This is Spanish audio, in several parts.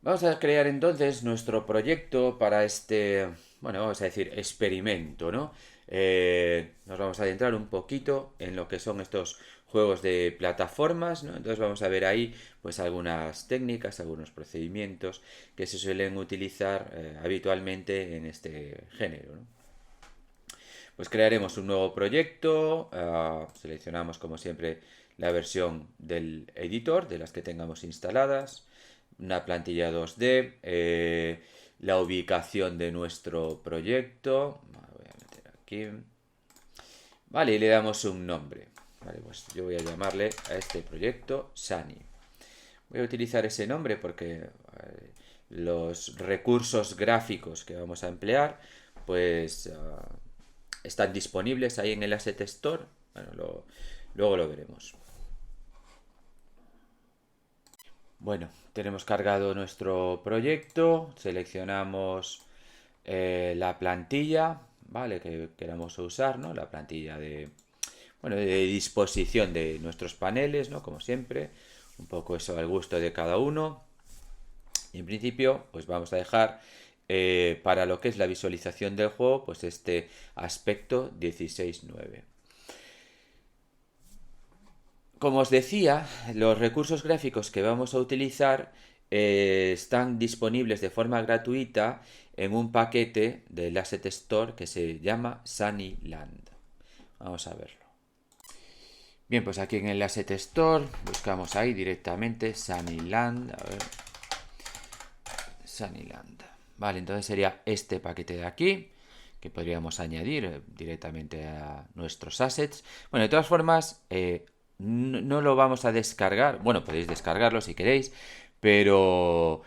Vamos a crear entonces nuestro proyecto para este, bueno, vamos a decir, experimento, ¿no? Nos vamos a adentrar un poquito en lo que son estos juegos de plataformas, ¿no? Entonces vamos a ver ahí, pues, algunas técnicas, algunos procedimientos que se suelen utilizar habitualmente en este género, ¿no? Pues crearemos un nuevo proyecto, seleccionamos como siempre la versión del editor, de las que tengamos instaladas, una plantilla 2D, la ubicación de nuestro proyecto, voy a meter aquí, vale, y le damos un nombre. Vale, pues yo voy a llamarle a este proyecto Sunny. Voy a utilizar ese nombre porque los recursos gráficos que vamos a emplear pues están disponibles ahí en el Asset Store. Bueno, luego lo veremos. Bueno, tenemos cargado nuestro proyecto, seleccionamos la plantilla, ¿vale? Que queramos usar, ¿no? La plantilla de, bueno, de disposición de nuestros paneles, ¿no? Como siempre, un poco eso al gusto de cada uno. Y en principio, pues vamos a dejar para lo que es la visualización del juego, pues este aspecto 16:9. Como os decía, los recursos gráficos que vamos a utilizar están disponibles de forma gratuita en un paquete del Asset Store que se llama Sunnyland. Vamos a verlo. Bien, pues aquí en el Asset Store buscamos ahí directamente Sunnyland. A ver, Sunnyland. Vale, entonces sería este paquete de aquí que podríamos añadir directamente a nuestros assets. Bueno, de todas formas, no lo vamos a descargar. Bueno, podéis descargarlo si queréis, pero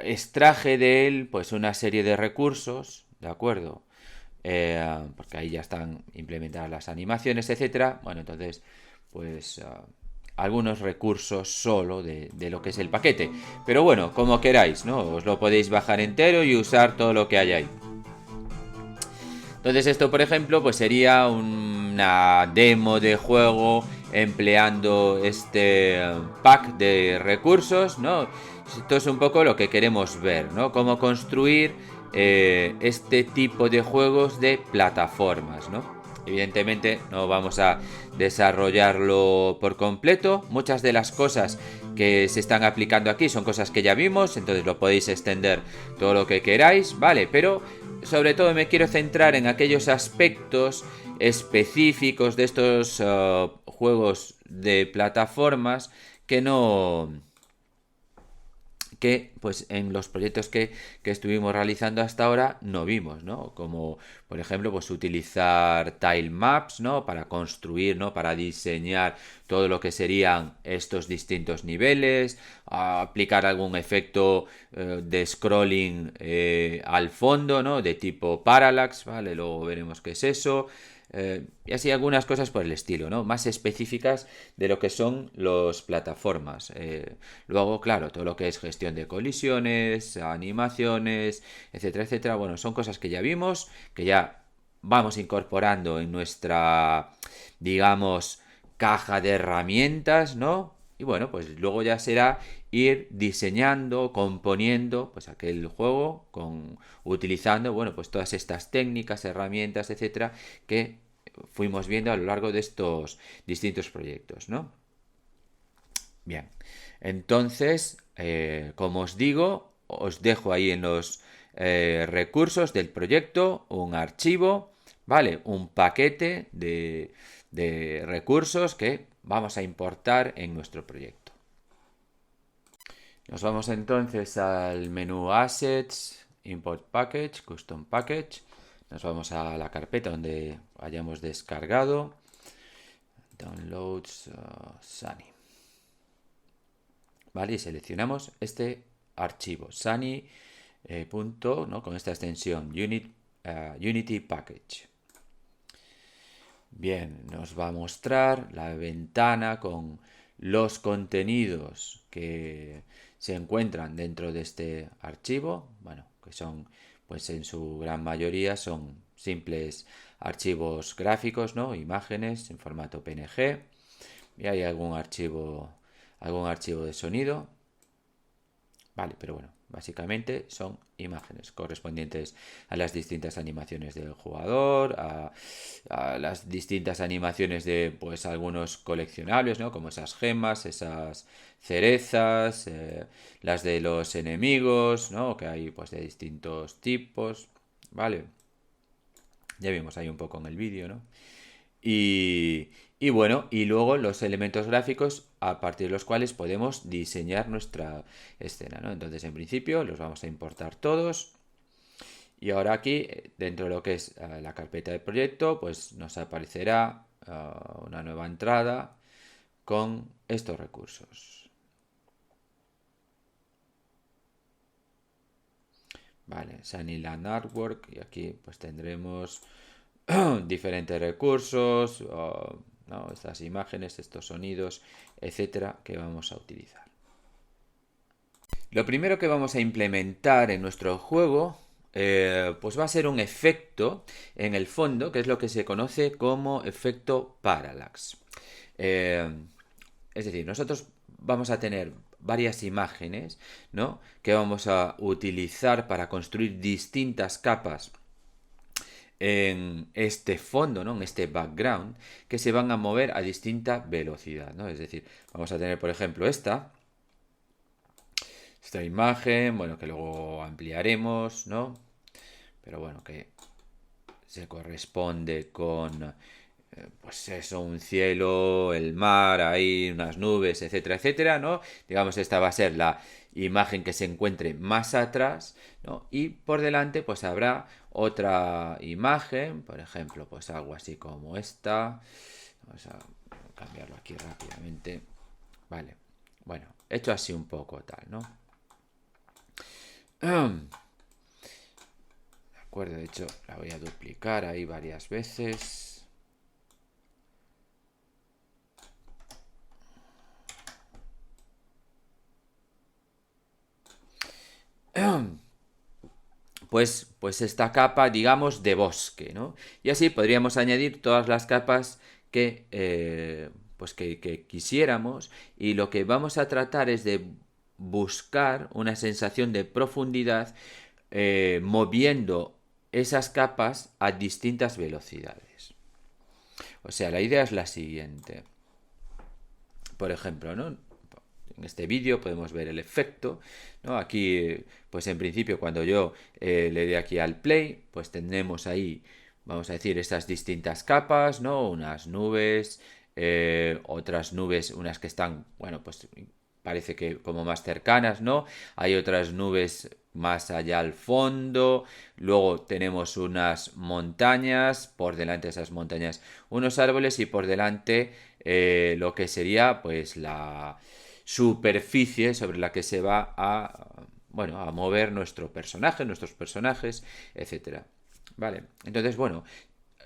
extraje de él pues una serie de recursos, ¿de acuerdo? Porque ahí ya están implementadas las animaciones, etcétera. Bueno, entonces, pues algunos recursos solo de lo que es el paquete. Pero bueno, como queráis, ¿no? Os lo podéis bajar entero y usar todo lo que hay ahí. Entonces esto, por ejemplo, pues sería una demo de juego empleando este pack de recursos, ¿no? Esto es un poco lo que queremos ver, ¿no? Cómo construir este tipo de juegos de plataformas, ¿no? Evidentemente no vamos a desarrollarlo por completo. Muchas de las cosas que se están aplicando aquí son cosas que ya vimos, entonces lo podéis extender todo lo que queráis, ¿vale? Pero sobre todo me quiero centrar en aquellos aspectos específicos de estos juegos de plataformas que no, que pues en los proyectos que estuvimos realizando hasta ahora no vimos, ¿no? Como por ejemplo pues utilizar tile maps, ¿no? Para construir, ¿no? Para diseñar todo lo que serían estos distintos niveles, aplicar algún efecto de scrolling al fondo, ¿no? De tipo parallax, ¿vale? Luego veremos qué es eso. Y así algunas cosas por el estilo, ¿no? Más específicas de lo que son las plataformas. Luego, claro, todo lo que es gestión de colisiones, animaciones, etcétera, etcétera. Bueno, son cosas que ya vimos, que ya vamos incorporando en nuestra, digamos, caja de herramientas, ¿no? Y bueno, pues luego ya será ir diseñando, componiendo, pues aquel juego con utilizando, bueno, pues todas estas técnicas, herramientas, etcétera, que fuimos viendo a lo largo de estos distintos proyectos, ¿no? Bien, entonces, como os digo, os dejo ahí en los recursos del proyecto un archivo, ¿vale? Un paquete de recursos que vamos a importar en nuestro proyecto. Nos vamos entonces al menú Assets, Import Package, Custom Package. Nos vamos a la carpeta donde hayamos descargado. Downloads Sunny. ¿Vale? Y seleccionamos este archivo, Sunny, ¿no? Con esta extensión, Unity Package. Bien, nos va a mostrar la ventana con los contenidos que se encuentran dentro de este archivo, bueno, que son, pues en su gran mayoría son simples archivos gráficos, ¿no? Imágenes en formato PNG y hay algún archivo de sonido. Vale, pero bueno, básicamente son imágenes correspondientes a las distintas animaciones del jugador, a las distintas animaciones de pues algunos coleccionables, ¿no? Como esas gemas, esas cerezas, las de los enemigos, ¿no? Que hay pues de distintos tipos, ¿vale? Ya vimos ahí un poco en el vídeo, ¿no? Y bueno, y luego los elementos gráficos a partir de los cuales podemos diseñar nuestra escena, ¿no? Entonces, en principio, los vamos a importar todos. Y ahora aquí, dentro de lo que es la carpeta de proyecto, pues nos aparecerá una nueva entrada con estos recursos. Vale, Sunnyland Artwork. Y aquí pues tendremos diferentes recursos, ¿no? Estas imágenes, estos sonidos, etcétera, que vamos a utilizar. Lo primero que vamos a implementar en nuestro juego pues va a ser un efecto en el fondo, que es lo que se conoce como efecto parallax. Eh, es decir, nosotros vamos a tener varias imágenes, ¿no? Que vamos a utilizar para construir distintas capas en este fondo, ¿no? En este background, que se van a mover a distinta velocidad, ¿no? Es decir, vamos a tener, por ejemplo, esta imagen, bueno, que luego ampliaremos, ¿no? Pero bueno, que se corresponde con, pues eso, un cielo, el mar, ahí unas nubes, etcétera, etcétera, ¿no? Digamos, esta va a ser la imagen que se encuentre más atrás, ¿no? Y por delante, pues habrá otra imagen, por ejemplo, pues algo así como esta. Vamos a cambiarlo aquí rápidamente. Vale, bueno, hecho así un poco tal, ¿no? De acuerdo, de hecho la voy a duplicar ahí varias veces. Pues esta capa, digamos, de bosque, ¿no? Y así podríamos añadir todas las capas que quisiéramos, y lo que vamos a tratar es de buscar una sensación de profundidad moviendo esas capas a distintas velocidades. O sea, la idea es la siguiente. Por ejemplo, ¿no? En este vídeo podemos ver el efecto, ¿no? Aquí, pues en principio, cuando yo le dé aquí al play, pues tendremos ahí, vamos a decir, estas distintas capas, ¿no? Unas nubes, otras nubes, unas que están, bueno, pues parece que como más cercanas, ¿no? Hay otras nubes más allá al fondo, luego tenemos unas montañas, por delante de esas montañas unos árboles, y por delante lo que sería pues la superficie sobre la que se va bueno, a mover nuestro personaje, nuestros personajes, etcétera. Vale, entonces, bueno,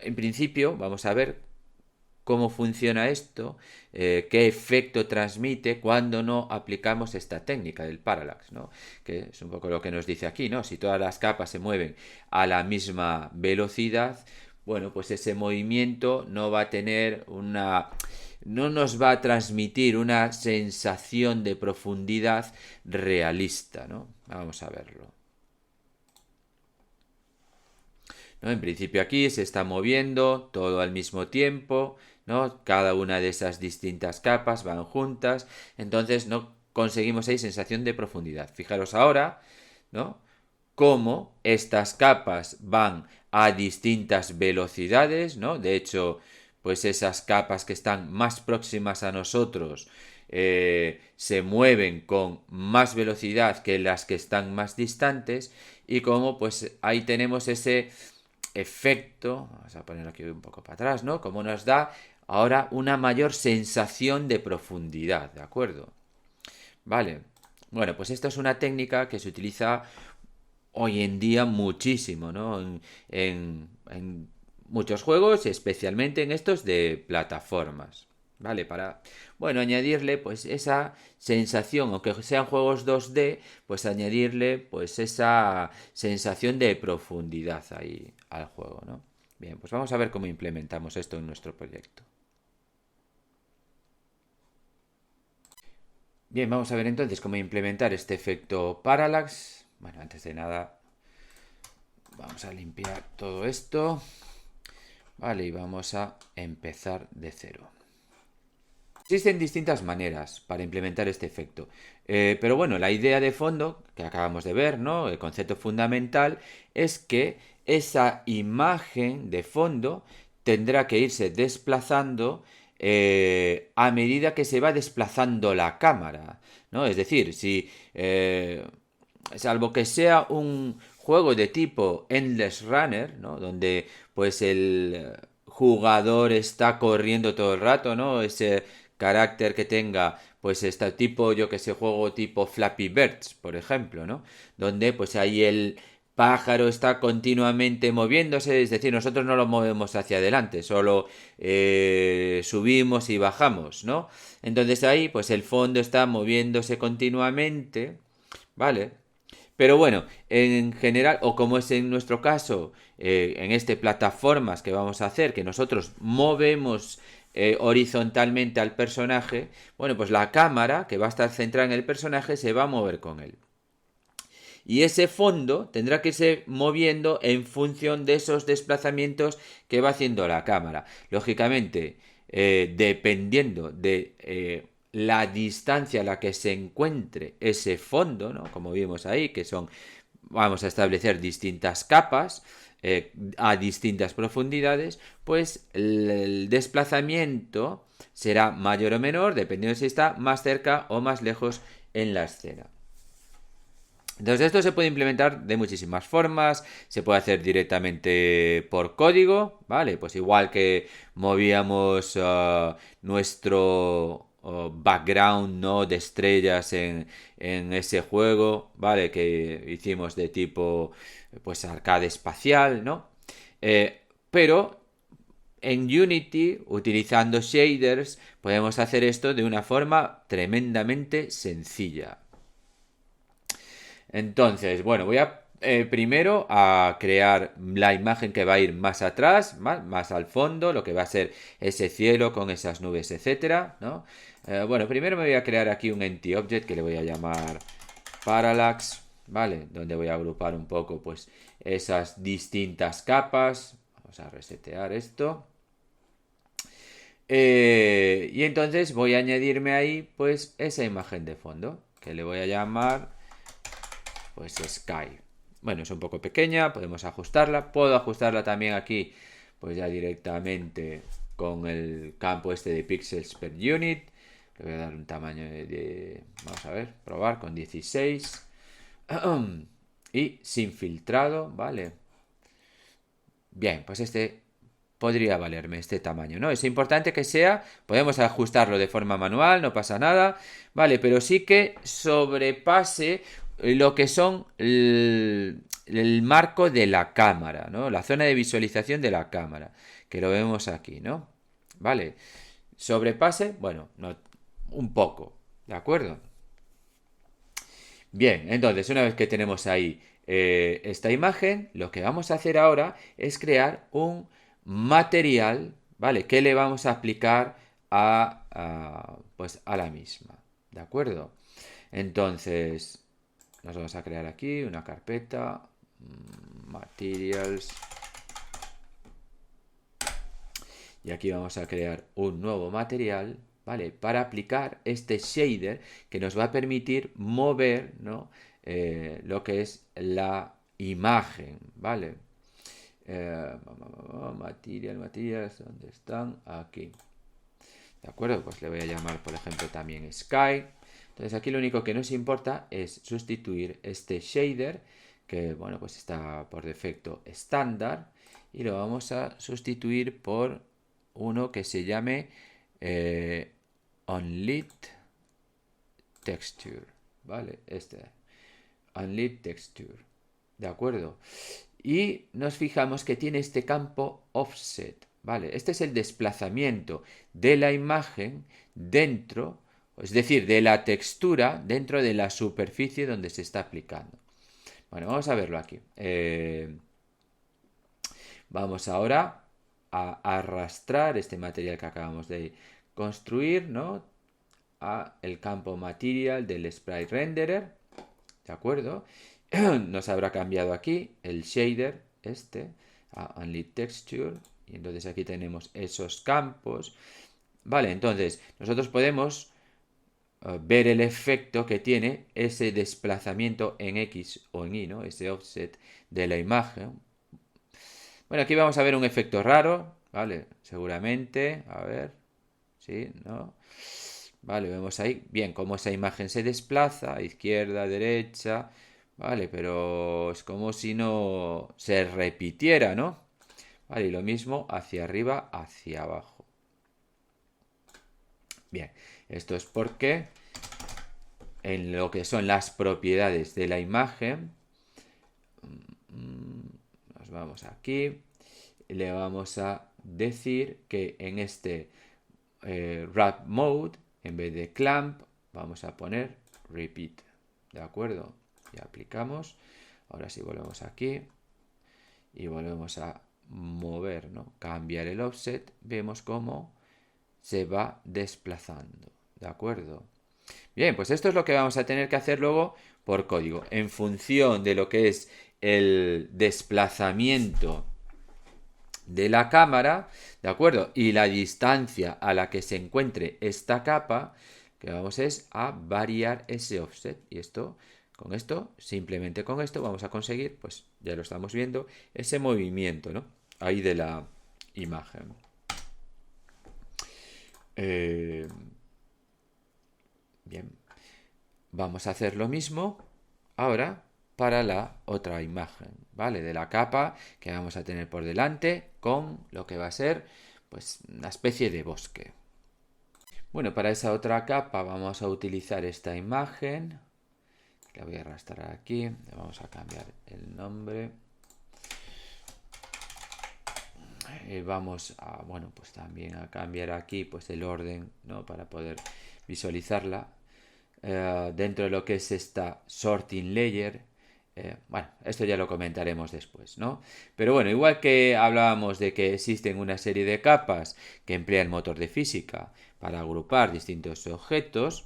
en principio vamos a ver cómo funciona esto, qué efecto transmite cuando no aplicamos esta técnica del parallax, ¿no? Que es un poco lo que nos dice aquí, ¿no? Si todas las capas se mueven a la misma velocidad, bueno, pues ese movimiento no va a tener no nos va a transmitir una sensación de profundidad realista, ¿no? Vamos a verlo. ¿No? En principio aquí se está moviendo todo al mismo tiempo, ¿no? Cada una de esas distintas capas van juntas, entonces no conseguimos ahí sensación de profundidad. Fijaros ahora, ¿no? Cómo estas capas van a distintas velocidades, ¿no? De hecho, pues esas capas que están más próximas a nosotros se mueven con más velocidad que las que están más distantes, y como pues ahí tenemos ese efecto, vamos a ponerlo aquí un poco para atrás, ¿no? Como nos da ahora una mayor sensación de profundidad, ¿de acuerdo? Vale. Bueno, pues esta es una técnica que se utiliza hoy en día muchísimo, ¿no? En muchos juegos, especialmente en estos de plataformas. ¿Vale? Para, bueno, añadirle pues esa sensación, aunque sean juegos 2D, pues añadirle pues esa sensación de profundidad ahí al juego, ¿no? Bien, pues vamos a ver cómo implementamos esto en nuestro proyecto. Bien, vamos a ver entonces cómo implementar este efecto parallax. Bueno, antes de nada, vamos a limpiar todo esto. Vale, y vamos a empezar de cero. Existen distintas maneras para implementar este efecto. Pero bueno, la idea de fondo que acabamos de ver, ¿no? El concepto fundamental es que esa imagen de fondo tendrá que irse desplazando a medida que se va desplazando la cámara, ¿no? Es decir, si salvo que sea un juego de tipo Endless Runner, ¿no? Donde pues el jugador está corriendo todo el rato, ¿no? Ese carácter que tenga pues este tipo, yo que sé, juego tipo Flappy Birds, por ejemplo, ¿no? Donde pues ahí el pájaro está continuamente moviéndose, es decir, nosotros no lo movemos hacia adelante, solo subimos y bajamos, ¿no? Entonces ahí pues el fondo está moviéndose continuamente, ¿vale? Pero bueno, en general, o como es en nuestro caso, en este plataformas que vamos a hacer, que nosotros movemos horizontalmente al personaje, bueno, pues la cámara que va a estar centrada en el personaje se va a mover con él. Y ese fondo tendrá que irse moviendo en función de esos desplazamientos que va haciendo la cámara. Lógicamente, dependiendo de la distancia a la que se encuentre ese fondo, ¿no? Como vimos ahí, que son, vamos a establecer distintas capas a distintas profundidades, pues el desplazamiento será mayor o menor, dependiendo de si está más cerca o más lejos en la escena. Entonces esto se puede implementar de muchísimas formas, se puede hacer directamente por código, ¿vale? Pues igual que movíamos nuestro background, ¿no? De estrellas en ese juego, ¿vale? Que hicimos de tipo, pues arcade espacial, ¿no? Pero en Unity, utilizando shaders, podemos hacer esto de una forma tremendamente sencilla. Entonces, bueno, voy a primero a crear la imagen que va a ir más atrás, más al fondo, lo que va a ser ese cielo con esas nubes, etcétera, ¿no? Bueno, primero me voy a crear aquí un empty object que le voy a llamar parallax, ¿vale? Donde voy a agrupar un poco, pues, esas distintas capas. Vamos a resetear esto. Y entonces voy a añadirme ahí, pues, esa imagen de fondo, que le voy a llamar pues Sky. Bueno, es un poco pequeña, podemos ajustarla. Puedo ajustarla también aquí, pues ya directamente con el campo este de pixels per unit. Le voy a dar un tamaño vamos a ver, probar con 16. Y sin filtrado, ¿vale? Bien, pues este podría valerme este tamaño, ¿no? Es importante que sea, podemos ajustarlo de forma manual, no pasa nada, ¿vale? Pero sí que sobrepase lo que son el marco de la cámara, ¿no? La zona de visualización de la cámara, que lo vemos aquí, ¿no? ¿Vale? Sobrepase, bueno, no, un poco, ¿de acuerdo? Bien, entonces una vez que tenemos ahí esta imagen, lo que vamos a hacer ahora es crear un material, ¿vale? Que le vamos a aplicar pues a la misma, ¿de acuerdo? Entonces, nos vamos a crear aquí una carpeta, materials, y aquí vamos a crear un nuevo material, ¿vale? Para aplicar este shader que nos va a permitir mover, ¿no? Lo que es la imagen, ¿vale? Materials, ¿dónde están? Aquí. ¿De acuerdo? Pues le voy a llamar, por ejemplo, también Sky. Entonces aquí lo único que nos importa es sustituir este shader, que, bueno, pues está por defecto estándar, y lo vamos a sustituir por uno que se llame Unlit Texture, ¿vale? Este, Unlit Texture, ¿de acuerdo? Y nos fijamos que tiene este campo offset, ¿vale? Este es el desplazamiento de la imagen dentro, es decir, de la textura dentro de la superficie donde se está aplicando. Bueno, vamos a verlo aquí. Vamos ahora a arrastrar este material que acabamos de construir, ¿no? a el campo material del sprite renderer, ¿de acuerdo? Nos habrá cambiado aquí el shader, a only texture, y entonces aquí tenemos esos campos. Vale, entonces nosotros podemos ver el efecto que tiene ese desplazamiento en X o en Y, ¿no? Ese offset de la imagen. Bueno, aquí vamos a ver un efecto raro, ¿vale? Seguramente, a ver, ¿sí? ¿No? Vale, vemos ahí, bien, cómo esa imagen se desplaza, izquierda, derecha, vale, pero es como si no se repitiera, ¿no? Vale, y lo mismo hacia arriba, hacia abajo. Bien, esto es porque en lo que son las propiedades de la imagen, nos vamos aquí, le vamos a decir que en este wrap mode, en vez de clamp, vamos a poner repeat, ¿de acuerdo? Y aplicamos, ahora sí volvemos aquí y volvemos a mover, ¿no? Cambiar el offset, vemos cómo se va desplazando, ¿de acuerdo? Bien, pues esto es lo que vamos a tener que hacer luego por código. En función de lo que es el desplazamiento de la cámara, ¿de acuerdo? Y la distancia a la que se encuentre esta capa, que vamos es a variar ese offset. Y esto, con esto, simplemente con esto vamos a conseguir, pues ya lo estamos viendo, ese movimiento, ¿no? Ahí de la imagen. Bien, vamos a hacer lo mismo ahora para la otra imagen, ¿vale? De la capa que vamos a tener por delante con lo que va a ser, pues, una especie de bosque. Bueno, para esa otra capa vamos a utilizar esta imagen. La voy a arrastrar aquí. Le vamos a cambiar el nombre. Vamos a, bueno, pues también a cambiar aquí, pues, el orden, ¿no? Para poder visualizarla. Dentro de lo que es esta sorting layer. Bueno, esto ya lo comentaremos después, ¿no? Pero bueno, igual que hablábamos de que existen una serie de capas que emplean motor de física para agrupar distintos objetos,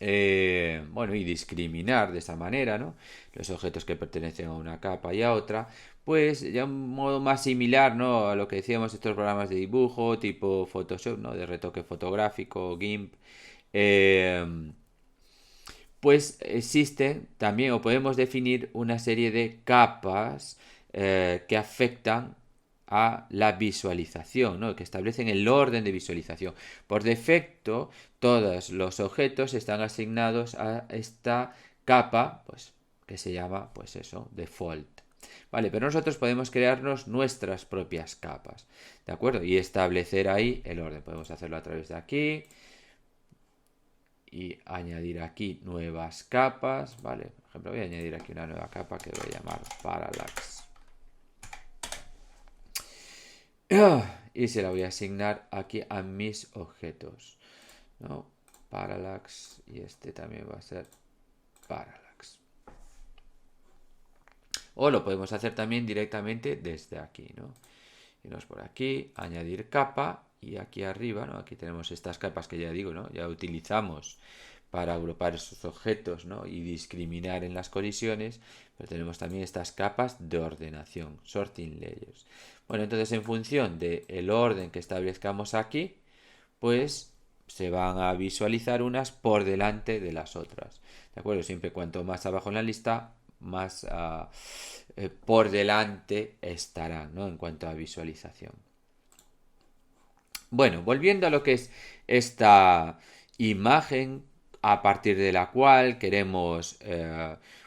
bueno, y discriminar de esa manera, ¿no? Los objetos que pertenecen a una capa y a otra, pues ya un modo más similar, ¿no? A lo que decíamos estos programas de dibujo tipo Photoshop, ¿no? De retoque fotográfico, GIMP. Eh, pues existen también o podemos definir una serie de capas que afectan a la visualización, ¿no? Que establecen el orden de visualización. Por defecto, todos los objetos están asignados a esta capa, pues, que se llama, pues eso, default. Vale, pero nosotros podemos crearnos nuestras propias capas, ¿de acuerdo? Y establecer ahí el orden. Podemos hacerlo a través de aquí, y añadir aquí nuevas capas, ¿vale? Por ejemplo, voy a añadir aquí una nueva capa que voy a llamar Parallax. Y se la voy a asignar aquí a mis objetos, ¿no? Parallax, y este también va a ser Parallax. O lo podemos hacer también directamente desde aquí, ¿no? Irnos por aquí, añadir capa, y aquí arriba, ¿no? Aquí tenemos estas capas que ya digo, ¿no? Ya utilizamos para agrupar esos objetos, ¿no? Y discriminar en las colisiones, pero tenemos también estas capas de ordenación, sorting layers. Bueno, entonces en función del orden que establezcamos aquí, pues se van a visualizar unas por delante de las otras. ¿De acuerdo? Siempre cuanto más abajo en la lista, más por delante estarán, ¿no? En cuanto a visualización. Bueno, volviendo a lo que es esta imagen a partir de la cual queremos,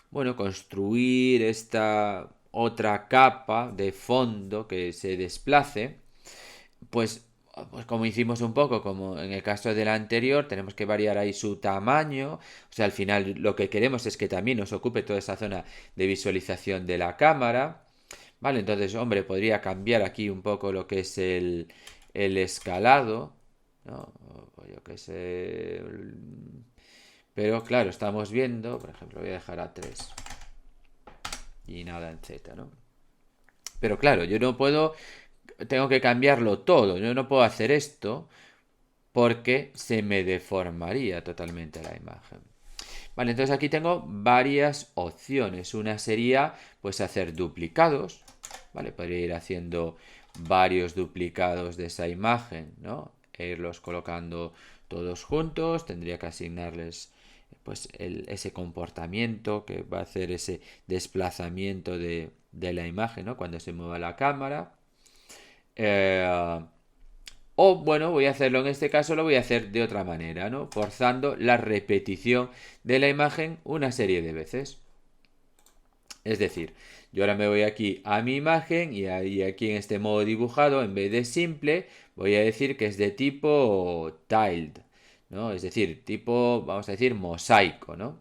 bueno, construir esta otra capa de fondo que se desplace, pues, pues como hicimos un poco, como en el caso del anterior, tenemos que variar ahí su tamaño. O sea, al final lo que queremos es que también nos ocupe toda esa zona de visualización de la cámara. Vale, entonces, hombre, podría cambiar aquí un poco lo que es el escalado, ¿no? O yo qué sé. Pero claro, estamos viendo, por ejemplo, voy a dejar a 3 y nada en Z, ¿no? Pero claro, yo no puedo, tengo que cambiarlo todo, yo no puedo hacer esto porque se me deformaría totalmente la imagen. Vale, entonces aquí tengo varias opciones. Una sería pues hacer duplicados, ¿vale? Podría ir haciendo varios duplicados de esa imagen, ¿no? E irlos colocando todos juntos, tendría que asignarles pues ese comportamiento que va a hacer ese desplazamiento de la imagen, ¿no? Cuando se mueva la cámara. O bueno, voy a hacerlo en este caso, lo voy a hacer de otra manera, ¿no? Forzando la repetición de la imagen una serie de veces. Es decir, yo ahora me voy aquí a mi imagen y ahí aquí en este modo dibujado, en vez de simple, voy a decir que es de tipo tiled, ¿no? Es decir, tipo, vamos a decir, mosaico, ¿no?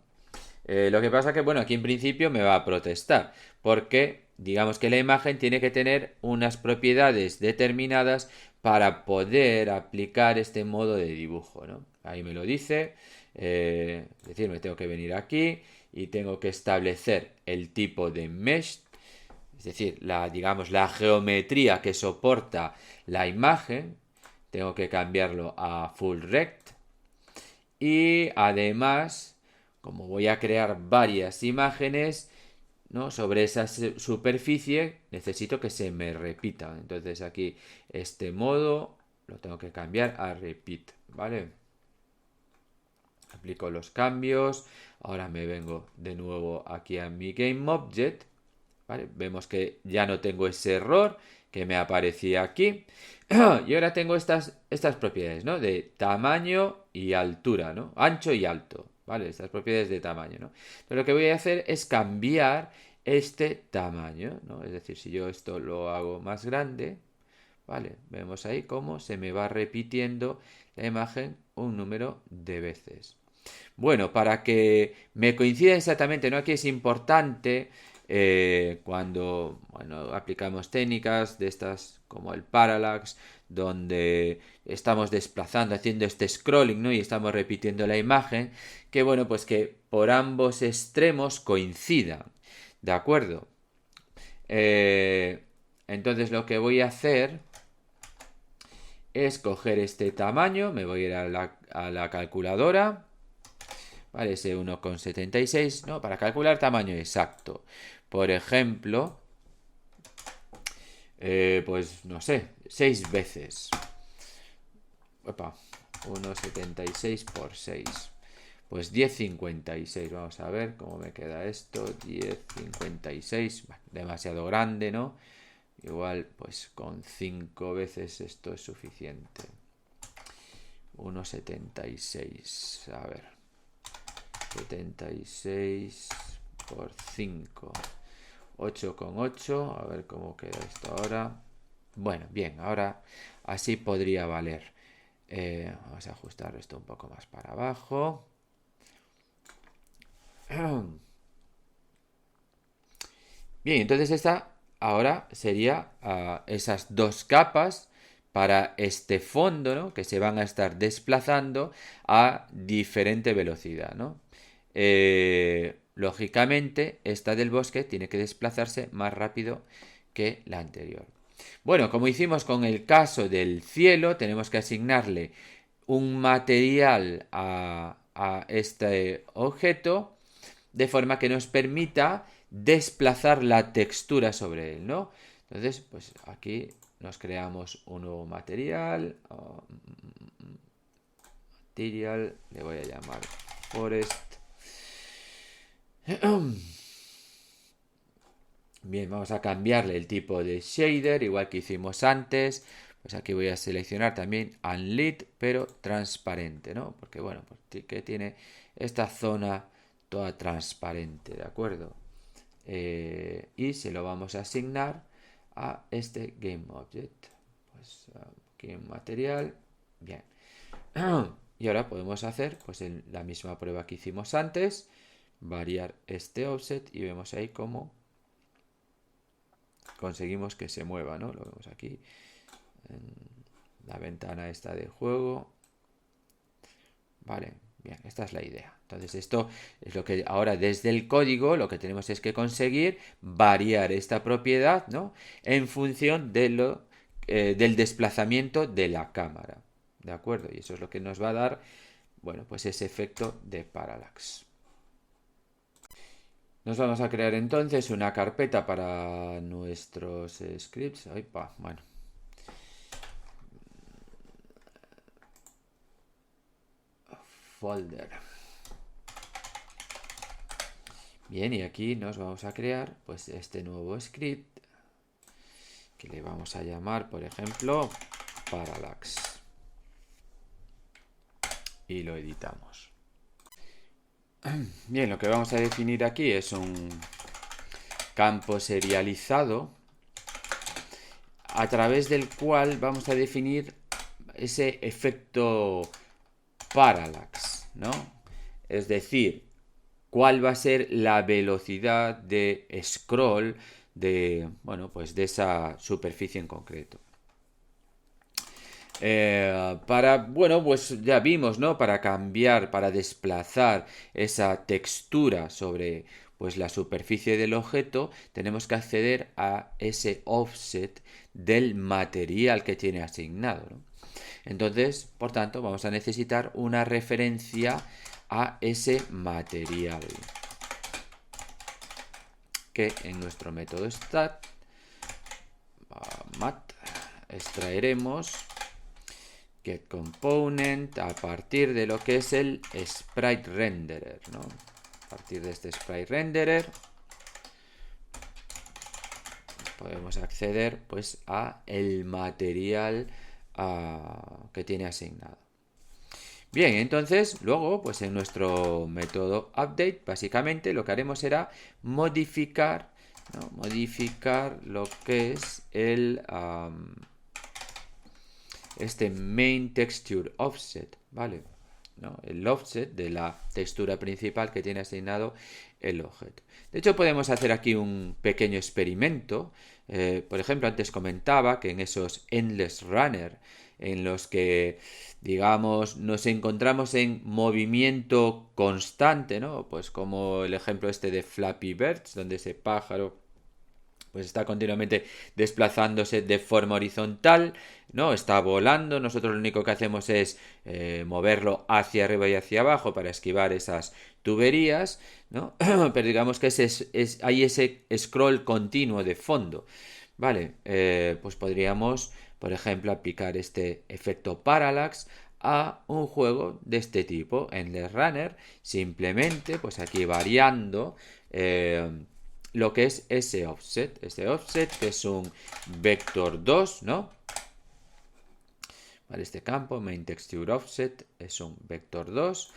Lo que pasa que, bueno, aquí en principio me va a protestar, porque digamos que la imagen tiene que tener unas propiedades determinadas para poder aplicar este modo de dibujo, ¿no? Ahí me lo dice, es decir, me tengo que venir aquí y tengo que establecer el tipo de mesh, es decir, digamos, la geometría que soporta la imagen, tengo que cambiarlo a full rect y además, como voy a crear varias imágenes, ¿no? Sobre esa superficie, necesito que se me repita. Entonces aquí este modo lo tengo que cambiar a repeat, ¿vale? Aplico los cambios. Ahora me vengo de nuevo aquí a mi GameObject, ¿vale? Vemos que ya no tengo ese error que me aparecía aquí. Y ahora tengo estas propiedades, ¿no? De tamaño y altura, ¿no? Ancho y alto, ¿vale? Estas propiedades de tamaño, ¿no? Pero lo que voy a hacer es cambiar este tamaño, ¿no? Es decir, si yo esto lo hago más grande, ¿vale? Vemos ahí cómo se me va repitiendo la imagen un número de veces. Bueno, para que me coincida exactamente, ¿no? Aquí es importante cuando bueno, aplicamos técnicas de estas como el parallax, donde estamos desplazando, haciendo este scrolling, ¿no? Y estamos repitiendo la imagen, que bueno, pues que por ambos extremos coincidan, ¿de acuerdo? Eh, entonces lo que voy a hacer es coger este tamaño, me voy a ir a la calculadora, ¿vale? Ese 1,76, ¿no? Para calcular tamaño exacto. Por ejemplo, pues no sé, 6 veces. Opa, 1,76 por 6. Pues 10,56. Vamos a ver cómo me queda esto. 10,56. Bueno, demasiado grande, ¿no? Igual, pues con 5 veces esto es suficiente. 1,76. A ver. 76 por 5. 8,8. A ver cómo queda esto ahora. Bueno, bien, ahora así podría valer. Vamos a ajustar esto un poco más para abajo. Bien, entonces esta ahora sería esas dos capas para este fondo, ¿no? Que se van a estar desplazando a diferente velocidad, ¿no? Lógicamente, esta del bosque tiene que desplazarse más rápido que la anterior. Bueno, como hicimos con el caso del cielo, tenemos que asignarle un material a este objeto de forma que nos permita desplazar la textura sobre él, ¿no? Entonces, pues aquí nos creamos un nuevo material. Material, le voy a llamar Forest. Bien, vamos a cambiarle el tipo de shader, igual que hicimos antes. Pues aquí voy a seleccionar también Unlit, pero transparente, ¿no? Porque, bueno, que tiene esta zona toda transparente, ¿de acuerdo? Y se lo vamos a asignar a este GameObject. Pues aquí en material, bien. Y ahora podemos hacer pues la misma prueba que hicimos antes, variar este offset y vemos ahí cómo conseguimos que se mueva, ¿no? Lo vemos aquí en la ventana esta de juego. Vale, bien, esta es la idea. Entonces esto es lo que ahora desde el código lo que tenemos es que conseguir variar esta propiedad, ¿no? En función de del desplazamiento de la cámara. ¿de acuerdo? Y eso es lo que nos va a dar, bueno, pues ese efecto de parallax. Nos vamos a crear entonces una carpeta para nuestros scripts. Bueno. Folder. Bien, y aquí nos vamos a crear pues este nuevo script que le vamos a llamar, por ejemplo, parallax. Y lo editamos. Bien, lo que vamos a definir aquí es un campo serializado a través del cual vamos a definir ese efecto parallax, ¿no? Es decir, cuál va a ser la velocidad de scroll de, bueno, pues de esa superficie en concreto. Bueno, pues ya vimos, ¿no? Para cambiar, para desplazar esa textura sobre pues la superficie del objeto, tenemos que acceder a ese offset del material que tiene asignado, ¿no? Entonces, por tanto, vamos a necesitar una referencia a ese material que en nuestro método stat mat extraeremos getComponent a partir de lo que es el sprite renderer, ¿no? A partir de este sprite renderer podemos acceder pues a el material que tiene asignado. Bien, entonces luego pues en nuestro método update básicamente lo que haremos será modificar, ¿no? Modificar lo que es el este main texture offset, ¿vale? ¿No? El offset de la textura principal que tiene asignado el objeto. De hecho, podemos hacer aquí un pequeño experimento. Por ejemplo, antes comentaba que en esos Endless Runner, en los que, digamos, nos encontramos en movimiento constante, ¿no? Pues como el ejemplo este de Flappy Birds, donde ese pájaro pues está continuamente desplazándose de forma horizontal, ¿no? Está volando, nosotros lo único que hacemos es moverlo hacia arriba y hacia abajo para esquivar esas tuberías, ¿no? Pero digamos que hay ese scroll continuo de fondo, ¿vale? Pues podríamos, por ejemplo, aplicar este efecto parallax a un juego de este tipo, Endless Runner, simplemente, pues aquí variando lo que es ese offset que es un vector 2, ¿no? Vale, este campo, main texture offset, es un vector 2,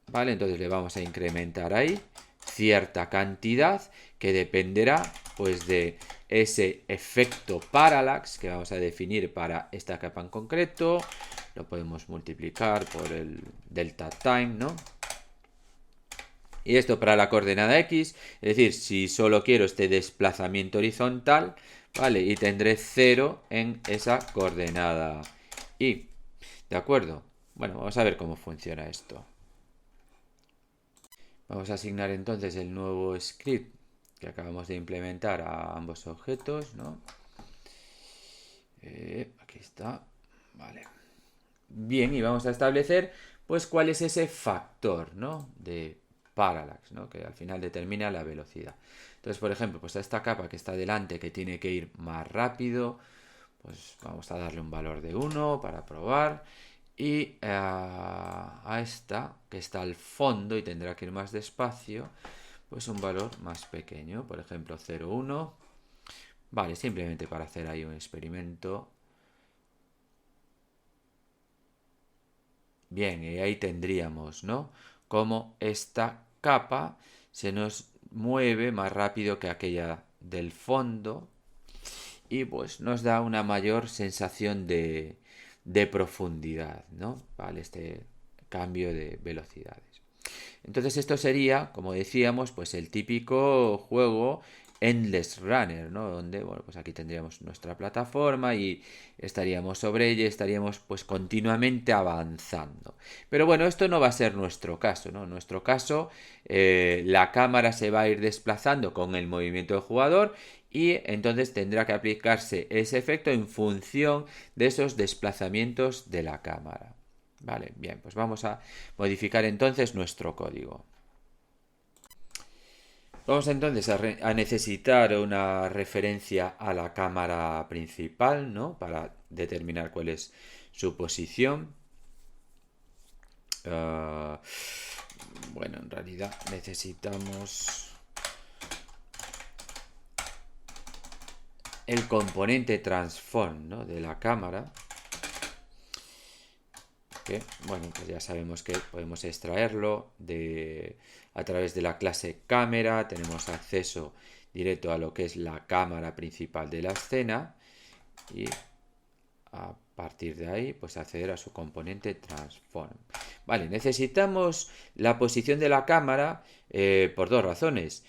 ¿vale? Entonces le vamos a incrementar ahí cierta cantidad que dependerá pues de ese efecto parallax que vamos a definir para esta capa en concreto. Lo podemos multiplicar por el delta time, ¿no? Y esto para la coordenada X, es decir, si solo quiero este desplazamiento horizontal, ¿vale? Y tendré 0 en esa coordenada Y. ¿De acuerdo? Bueno, vamos a ver cómo funciona esto. Vamos a asignar entonces el nuevo script que acabamos de implementar a ambos objetos, ¿no? Aquí está. Vale. Bien, y vamos a establecer pues cuál es ese factor, ¿no? De parallax, ¿no? Que al final determina la velocidad. Entonces, por ejemplo, pues a esta capa que está delante, que tiene que ir más rápido, pues vamos a darle un valor de 1 para probar. Y a esta, que está al fondo y tendrá que ir más despacio, pues un valor más pequeño, por ejemplo 0,1. Vale, simplemente para hacer ahí un experimento. Bien, y ahí tendríamos, ¿no? Como esta capa se nos mueve más rápido que aquella del fondo y pues nos da una mayor sensación de profundidad, ¿no? Vale, este cambio de velocidades. Entonces esto sería, como decíamos, pues el típico juego Endless Runner, ¿no? Donde, bueno, pues aquí tendríamos nuestra plataforma y estaríamos sobre ella y estaríamos pues continuamente avanzando. Pero bueno, esto no va a ser nuestro caso, ¿no? En nuestro caso, la cámara se va a ir desplazando con el movimiento del jugador y entonces tendrá que aplicarse ese efecto en función de esos desplazamientos de la cámara. Vale, bien, pues vamos a modificar entonces nuestro código. Vamos entonces a necesitar una referencia a la cámara principal, ¿no? Para determinar cuál es su posición. Bueno, en realidad necesitamos el componente transform, ¿no? De la cámara. Que, bueno, pues ya sabemos que podemos extraerlo a través de la clase cámara. Tenemos acceso directo a lo que es la cámara principal de la escena y a partir de ahí pues acceder a su componente transform. Vale, necesitamos la posición de la cámara por dos razones.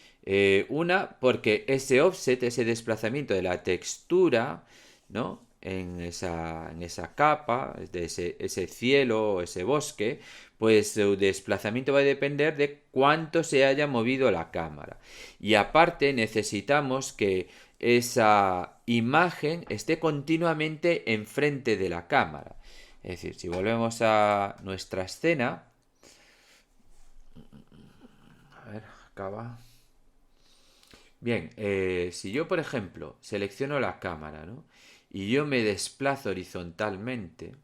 Una, porque ese offset, ese desplazamiento de la textura, ¿no? En esa capa, de ese cielo o ese bosque, pues su desplazamiento va a depender de cuánto se haya movido la cámara. Y aparte necesitamos que esa imagen esté continuamente enfrente de la cámara. Es decir, si volvemos a nuestra escena, a ver, acaba. Bien, si yo, por ejemplo, selecciono la cámara, ¿no? Y yo me desplazo horizontalmente,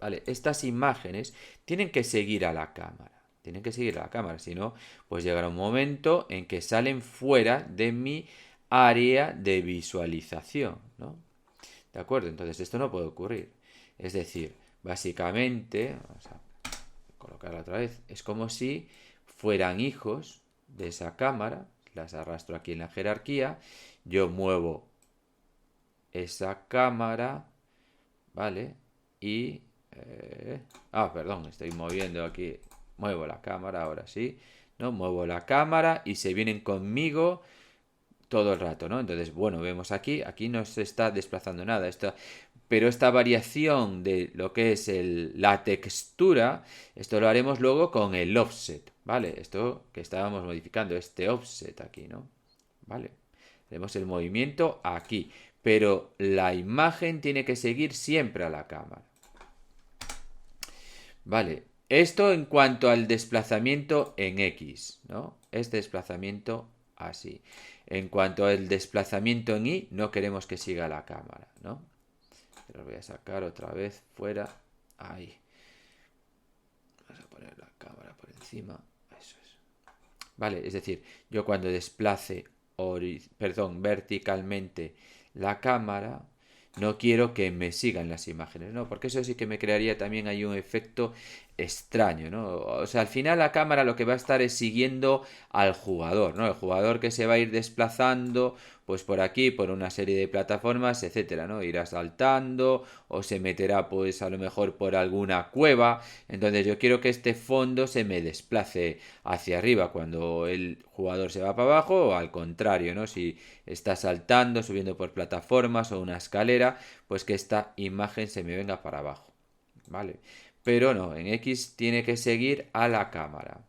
¿vale? Estas imágenes tienen que seguir a la cámara. Tienen que seguir a la cámara, si no, pues llegará un momento en que salen fuera de mi área de visualización, ¿no? ¿De acuerdo? Entonces esto no puede ocurrir. Es decir, básicamente, vamos a colocarla otra vez, es como si fueran hijos de esa cámara, las arrastro aquí en la jerarquía, yo muevo esa cámara, ¿vale? Y... perdón, estoy moviendo aquí, muevo la cámara, ahora sí, ¿no? Muevo la cámara y se vienen conmigo todo el rato, ¿no? Entonces, bueno, vemos aquí no se está desplazando nada, pero esta variación de lo que es la textura, esto lo haremos luego con el offset, ¿vale? Esto que estábamos modificando, este offset aquí, ¿no? ¿Vale? Tenemos el movimiento aquí, pero la imagen tiene que seguir siempre a la cámara. Vale, esto en cuanto al desplazamiento en X, ¿no? Este desplazamiento así. En cuanto al desplazamiento en Y, no queremos que siga la cámara, ¿no? Lo voy a sacar otra vez fuera. Ahí. Vamos a poner la cámara por encima. Eso es. Vale, es decir, yo cuando desplace verticalmente la cámara, no quiero que me sigan las imágenes, ¿no? Porque eso sí que me crearía también ahí un efecto extraño, ¿no? O sea, al final la cámara lo que va a estar es siguiendo al jugador, ¿no? El jugador que se va a ir desplazando, pues por aquí, por una serie de plataformas, etcétera, ¿no? Irá saltando o se meterá, pues a lo mejor por alguna cueva. Entonces yo quiero que este fondo se me desplace hacia arriba cuando el jugador se va para abajo o al contrario, ¿no? Si está saltando, subiendo por plataformas o una escalera, pues que esta imagen se me venga para abajo, ¿vale? Pero no, en X tiene que seguir a la cámara.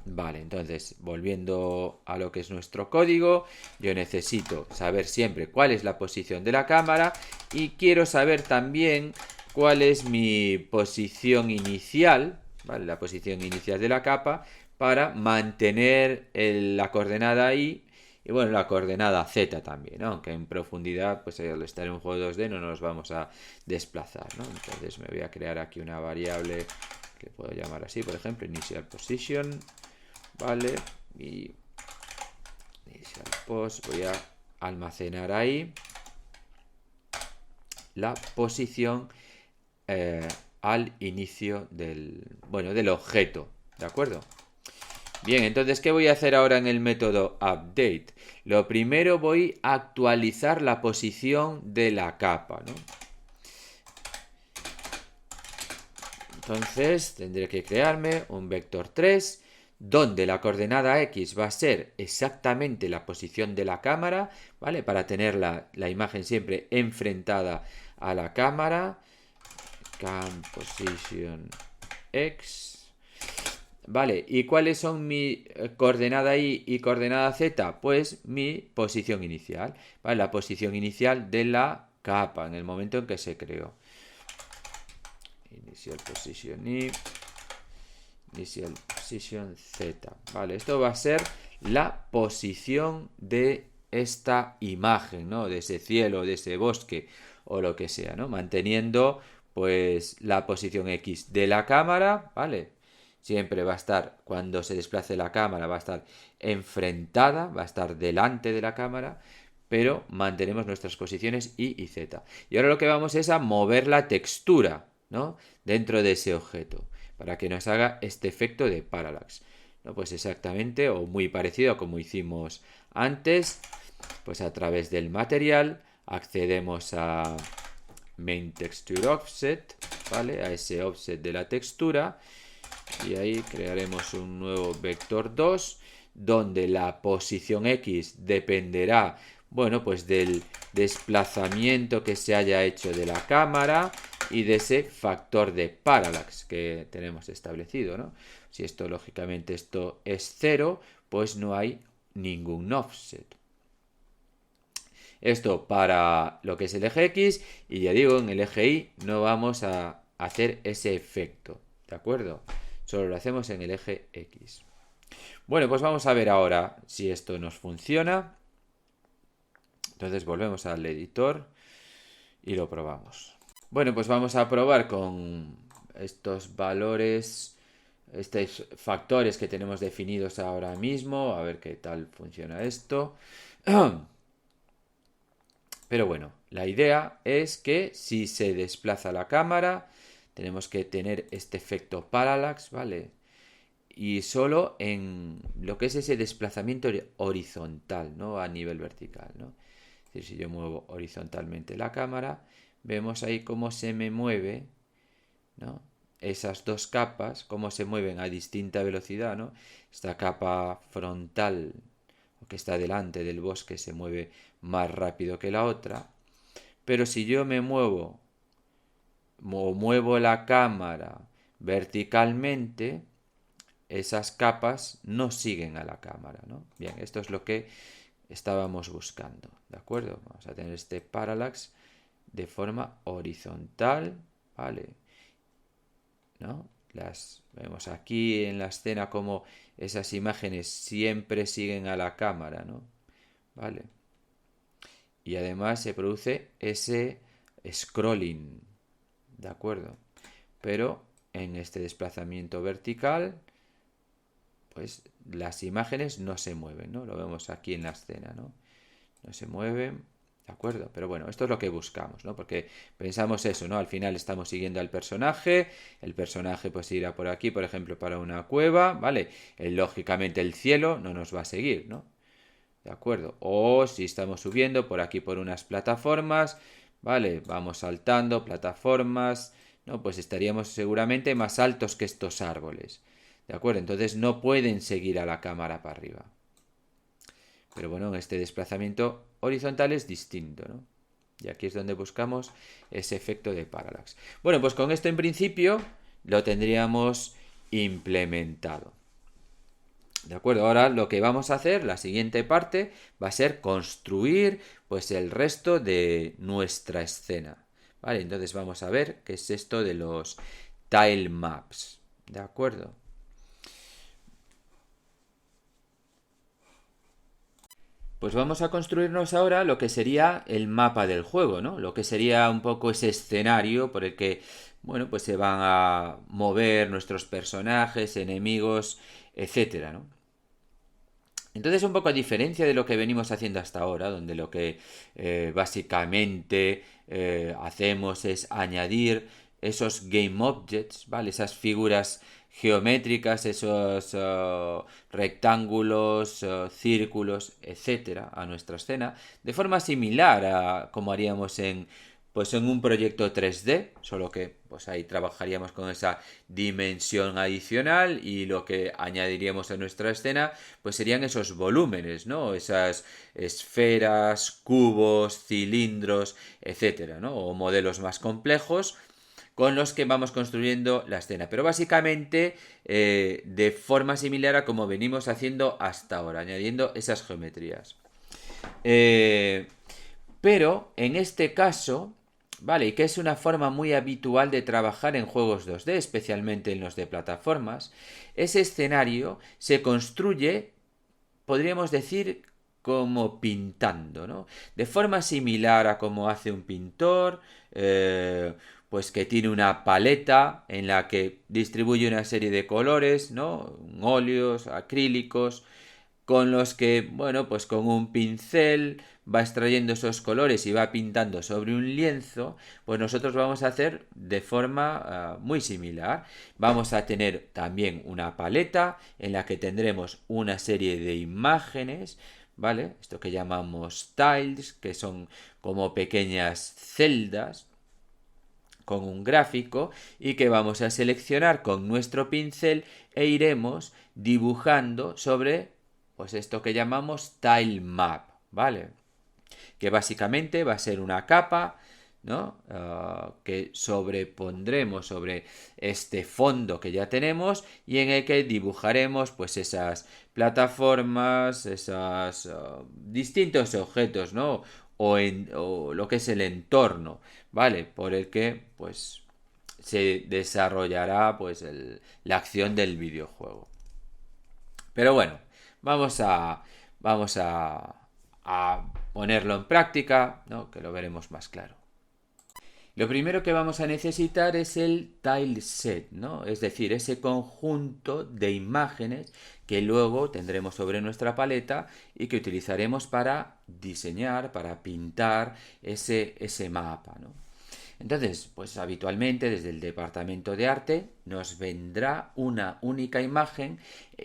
Vale, entonces, volviendo a lo que es nuestro código, yo necesito saber siempre cuál es la posición de la cámara y quiero saber también cuál es mi posición inicial, ¿vale? La posición inicial de la capa para mantener la coordenada Y y bueno, la coordenada Z también, ¿no? Aunque en profundidad, pues al estar en un juego 2D no nos vamos a desplazar, ¿no? Entonces me voy a crear aquí una variable que puedo llamar así, por ejemplo, initial position, ¿vale? Y initial post, voy a almacenar ahí la posición al inicio del objeto, ¿de acuerdo? Bien, entonces, ¿qué voy a hacer ahora en el método update? Lo primero voy a actualizar la posición de la capa, ¿no? Entonces, tendré que crearme un vector 3 donde la coordenada X va a ser exactamente la posición de la cámara, ¿vale? Para tener la imagen siempre enfrentada a la cámara. Cam position X. Vale, ¿y cuáles son mi coordenada Y y coordenada Z? Pues mi posición inicial, ¿vale? La posición inicial de la capa en el momento en que se creó. Initial position Y, initial position Z. Vale, esto va a ser la posición de esta imagen, ¿no? De ese cielo, de ese bosque o lo que sea, ¿no? Manteniendo pues la posición X de la cámara, ¿vale? Siempre va a estar, cuando se desplace la cámara, va a estar enfrentada, va a estar delante de la cámara, pero mantenemos nuestras posiciones Y y Z. Y ahora lo que vamos es a mover la textura, ¿no? Dentro de ese objeto, para que nos haga este efecto de parallax. ¿No? Pues exactamente, o muy parecido a como hicimos antes, pues a través del material accedemos a Main Texture Offset, ¿vale? A ese offset de la textura. Y ahí crearemos un nuevo vector 2 donde la posición X dependerá, bueno, pues del desplazamiento que se haya hecho de la cámara y de ese factor de parallax que tenemos establecido, ¿no? Si esto, lógicamente, esto es 0, pues no hay ningún offset. Esto para lo que es el eje X, y ya digo, en el eje Y no vamos a hacer ese efecto, ¿de acuerdo? Solo lo hacemos en el eje X. Bueno, pues vamos a ver ahora si esto nos funciona. Entonces volvemos al editor y lo probamos. Bueno, pues vamos a probar con estos valores, estos factores que tenemos definidos ahora mismo, a ver qué tal funciona esto. Pero bueno, la idea es que si se desplaza la cámara, tenemos que tener este efecto parallax, ¿vale? Y solo en lo que es ese desplazamiento horizontal, ¿no? A nivel vertical, ¿no? Es decir, si yo muevo horizontalmente la cámara, vemos ahí cómo se me mueve, ¿no? Esas dos capas, cómo se mueven a distinta velocidad, ¿no? Esta capa frontal, que está delante del bosque, se mueve más rápido que la otra. Pero si yo me muevo o muevo la cámara verticalmente, esas capas no siguen a la cámara, ¿no? Bien, esto es lo que estábamos buscando, ¿de acuerdo? Vamos a tener este parallax de forma horizontal, ¿vale? ¿No? Las vemos aquí en la escena como esas imágenes siempre siguen a la cámara, ¿no? ¿Vale? Y además se produce ese scrolling, ¿de acuerdo? Pero en este desplazamiento vertical, pues las imágenes no se mueven, ¿no? Lo vemos aquí en la escena, ¿no? No se mueven, ¿de acuerdo? Pero bueno, esto es lo que buscamos, ¿no? Porque pensamos eso, ¿no? Al final estamos siguiendo al personaje, el personaje pues irá por aquí, por ejemplo, para una cueva, ¿vale? Lógicamente el cielo no nos va a seguir, ¿no? ¿De acuerdo? O si estamos subiendo por aquí por unas plataformas, ¿vale? Vamos saltando plataformas, ¿no? Pues estaríamos seguramente más altos que estos árboles, ¿de acuerdo? Entonces no pueden seguir a la cámara para arriba. Pero bueno, en este desplazamiento horizontal es distinto, ¿no? Y aquí es donde buscamos ese efecto de parallax. Bueno, pues con esto en principio lo tendríamos implementado. ¿De acuerdo? Ahora lo que vamos a hacer, la siguiente parte, va a ser construir pues el resto de nuestra escena. ¿Vale? Entonces vamos a ver qué es esto de los tile maps. ¿De acuerdo? Pues vamos a construirnos ahora lo que sería el mapa del juego, ¿no? Lo que sería un poco ese escenario por el que, bueno, pues se van a mover nuestros personajes, enemigos, etcétera, ¿no? Entonces, un poco a diferencia de lo que venimos haciendo hasta ahora, donde lo que básicamente hacemos es añadir esos game objects, ¿vale? Esas figuras geométricas, esos rectángulos, círculos, etcétera, a nuestra escena, de forma similar a como haríamos en pues en un proyecto 3D, solo que pues ahí trabajaríamos con esa dimensión adicional y lo que añadiríamos a nuestra escena pues serían esos volúmenes, ¿no? Esas esferas, cubos, cilindros, etcétera, ¿no? O modelos más complejos con los que vamos construyendo la escena. Pero básicamente de forma similar a como venimos haciendo hasta ahora, añadiendo esas geometrías. Eh, pero en este caso, vale, y que es una forma muy habitual de trabajar en juegos 2D, especialmente en los de plataformas, ese escenario se construye, podríamos decir, como pintando, ¿no? De forma similar a como hace un pintor, pues que tiene una paleta en la que distribuye una serie de colores, ¿no? Óleos, acrílicos, con los que, bueno, pues con un pincel va extrayendo esos colores y va pintando sobre un lienzo, pues nosotros vamos a hacer de forma muy similar. Vamos a tener también una paleta en la que tendremos una serie de imágenes, ¿vale? Esto que llamamos tiles, que son como pequeñas celdas con un gráfico y que vamos a seleccionar con nuestro pincel e iremos dibujando sobre pues esto que llamamos tile map, ¿vale? Que básicamente va a ser una capa, ¿no? Que sobrepondremos sobre este fondo que ya tenemos y en el que dibujaremos pues esas plataformas, esas distintos objetos, ¿no? O lo que es el entorno, ¿vale? Por el que pues se desarrollará pues la acción del videojuego. Pero bueno, vamos a, vamos a ponerlo en práctica, ¿no? Que lo veremos más claro. Lo primero que vamos a necesitar es el tileset, ¿no? Es decir, ese conjunto de imágenes que luego tendremos sobre nuestra paleta y que utilizaremos para diseñar, para pintar ese mapa, ¿no? Entonces, pues habitualmente desde el departamento de arte nos vendrá una única imagen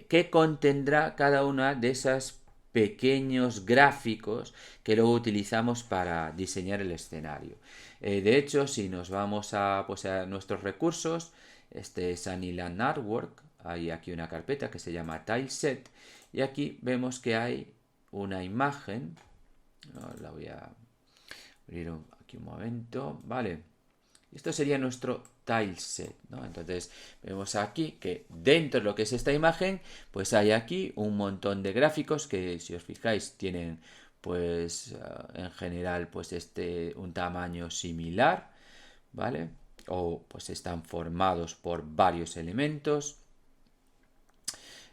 que contendrá cada una de esos pequeños gráficos que luego utilizamos para diseñar el escenario. De hecho, si nos vamos pues a nuestros recursos, este es Aniland Artwork, hay aquí una carpeta que se llama Tileset y aquí vemos que hay una imagen, la voy a abrir aquí un momento, vale. Esto sería nuestro tileset, ¿no? Entonces vemos aquí que dentro de lo que es esta imagen, pues hay aquí un montón de gráficos que si os fijáis tienen pues en general pues un tamaño similar, ¿vale? O pues están formados por varios elementos.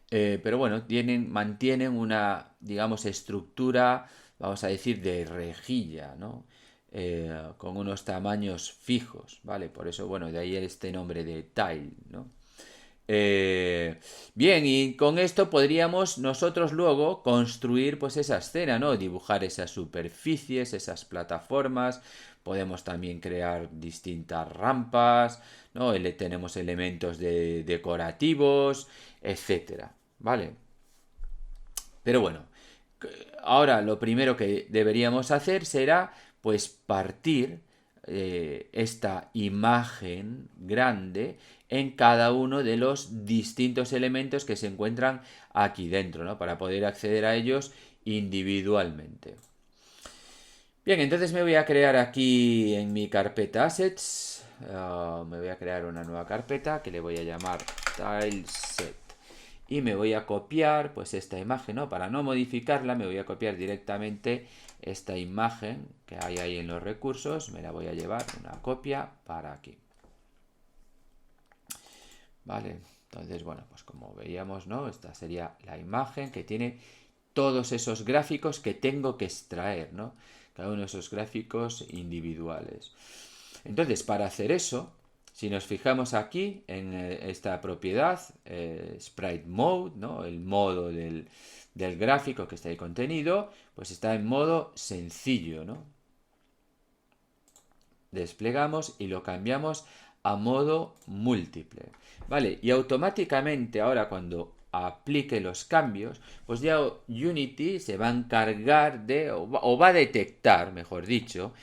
Pero bueno, mantienen una, digamos, estructura, vamos a decir, de rejilla, ¿no? Con unos tamaños fijos, ¿vale? Por eso, bueno, de ahí este nombre de tile, ¿no? Bien, y con esto podríamos nosotros luego construir pues esa escena, ¿no? Dibujar esas superficies, esas plataformas, podemos también crear distintas rampas, ¿no? Tenemos elementos decorativos, etcétera, ¿vale? Pero bueno, ahora lo primero que deberíamos hacer será pues partir esta imagen grande en cada uno de los distintos elementos que se encuentran aquí dentro, ¿no? Para poder acceder a ellos individualmente. Bien, entonces me voy a crear aquí en mi carpeta Assets, me voy a crear una nueva carpeta que le voy a llamar Tileset. Y me voy a copiar pues esta imagen, ¿no? Para no modificarla me voy a copiar directamente esta imagen que hay ahí en los recursos, me la voy a llevar una copia para aquí. Vale, entonces bueno, pues como veíamos, ¿no? Esta sería la imagen que tiene todos esos gráficos que tengo que extraer, ¿no? Cada uno de esos gráficos individuales. Entonces, para hacer eso, si nos fijamos aquí en esta propiedad, Sprite Mode, ¿no? El modo del gráfico que está ahí contenido, pues está en modo sencillo, ¿no? Desplegamos y lo cambiamos a modo múltiple. Vale, y automáticamente ahora cuando aplique los cambios, pues ya Unity se va a encargar de, o va a detectar, mejor dicho,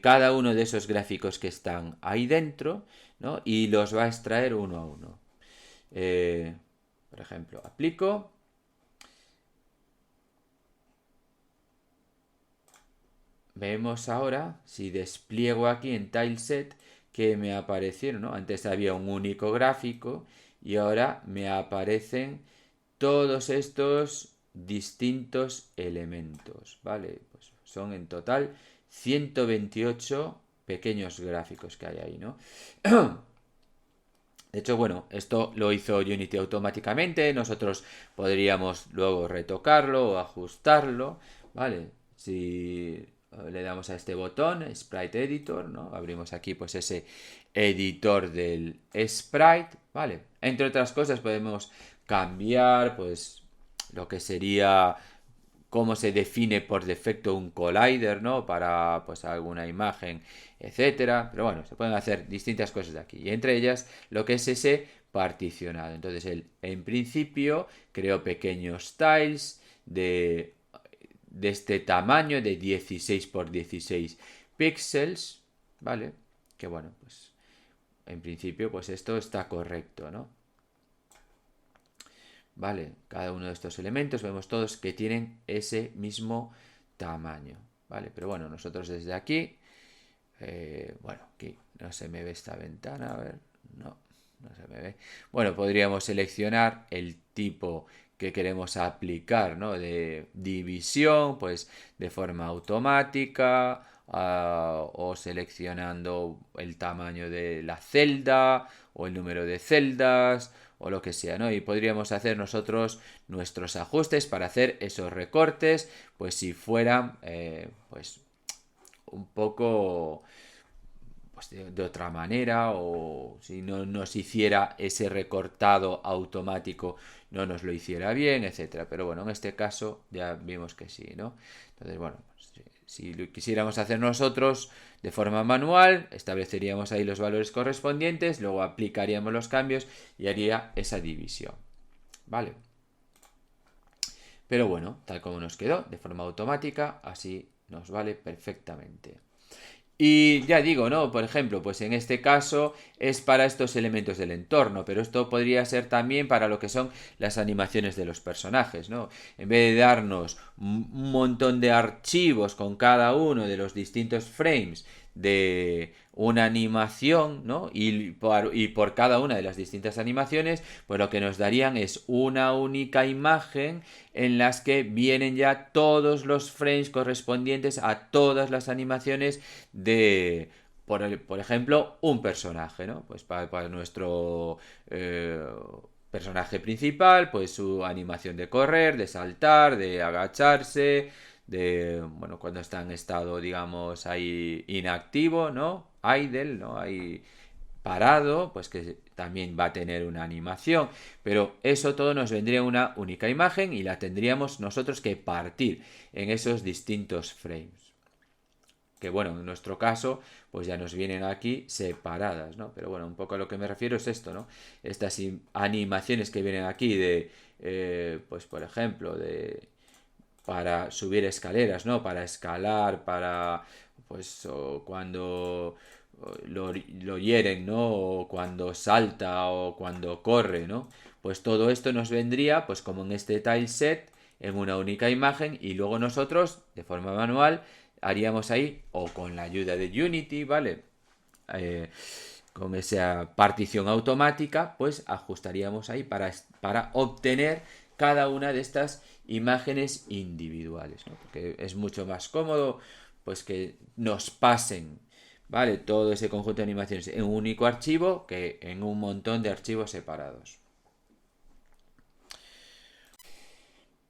cada uno de esos gráficos que están ahí dentro, ¿no? Y los va a extraer uno a uno. Por ejemplo, aplico. Vemos ahora, si despliego aquí en Tileset, que me aparecieron, ¿no? Antes había un único gráfico y ahora me aparecen todos estos distintos elementos, ¿vale? Pues son en total 128 pequeños gráficos que hay ahí, ¿no? De hecho, bueno, esto lo hizo Unity automáticamente, nosotros podríamos luego retocarlo o ajustarlo, ¿vale? Si le damos a este botón, Sprite Editor, ¿no? Abrimos aquí pues ese editor del sprite, ¿vale? Entre otras cosas podemos cambiar pues lo que sería cómo se define por defecto un collider, ¿no? Para pues alguna imagen, etcétera. Pero bueno, se pueden hacer distintas cosas de aquí. Y entre ellas lo que es ese particionado. Entonces él en principio creó pequeños tiles de este tamaño de 16 por 16 píxeles, ¿vale? Que bueno, pues en principio pues esto está correcto, ¿no? ¿Vale? Cada uno de estos elementos vemos todos que tienen ese mismo tamaño, ¿vale? Pero bueno, nosotros desde aquí, bueno, aquí no se me ve esta ventana, a ver, no, no se me ve. Bueno, podríamos seleccionar el tipo que queremos aplicar, ¿no? De división, pues de forma automática, o seleccionando el tamaño de la celda o el número de celdas o lo que sea, ¿no? Y podríamos hacer nosotros nuestros ajustes para hacer esos recortes, pues si fueran, pues un poco pues de otra manera, o si no nos hiciera ese recortado automático, no nos lo hiciera bien, etcétera. Pero bueno, en este caso ya vimos que sí, ¿no? Entonces, bueno, pues, si lo quisiéramos hacer nosotros de forma manual, estableceríamos ahí los valores correspondientes, luego aplicaríamos los cambios y haría esa división, ¿vale? Pero bueno, tal como nos quedó, de forma automática, así nos vale perfectamente. Y ya digo, ¿no? Por ejemplo, pues en este caso es para estos elementos del entorno, pero esto podría ser también para lo que son las animaciones de los personajes, ¿no? En vez de darnos un montón de archivos con cada uno de los distintos frames de una animación, ¿no? Y por cada una de las distintas animaciones, pues lo que nos darían es una única imagen en las que vienen ya todos los frames correspondientes a todas las animaciones de, por ejemplo, un personaje, ¿no? Pues para nuestro personaje principal, pues su animación de correr, de saltar, de agacharse, de, bueno, cuando está en estado, digamos, ahí inactivo, ¿no? Idle, ¿no? Ahí parado, pues que también va a tener una animación, pero eso todo nos vendría una única imagen y la tendríamos nosotros que partir en esos distintos frames. Que bueno, en nuestro caso, pues ya nos vienen aquí separadas, ¿no? Pero bueno, un poco a lo que me refiero es esto, ¿no? Estas animaciones que vienen aquí de, pues por ejemplo, de para subir escaleras, ¿no? Para escalar, para, pues, o cuando lo hieren, ¿no? O cuando salta o cuando corre, ¿no? Pues todo esto nos vendría, pues como en este tileset, en una única imagen y luego nosotros, de forma manual, haríamos ahí, o con la ayuda de Unity, ¿vale? Eh, con esa partición automática, pues ajustaríamos ahí para obtener cada una de estas imágenes individuales, ¿no? Porque es mucho más cómodo pues que nos pasen, ¿vale? Todo ese conjunto de animaciones en un único archivo que en un montón de archivos separados.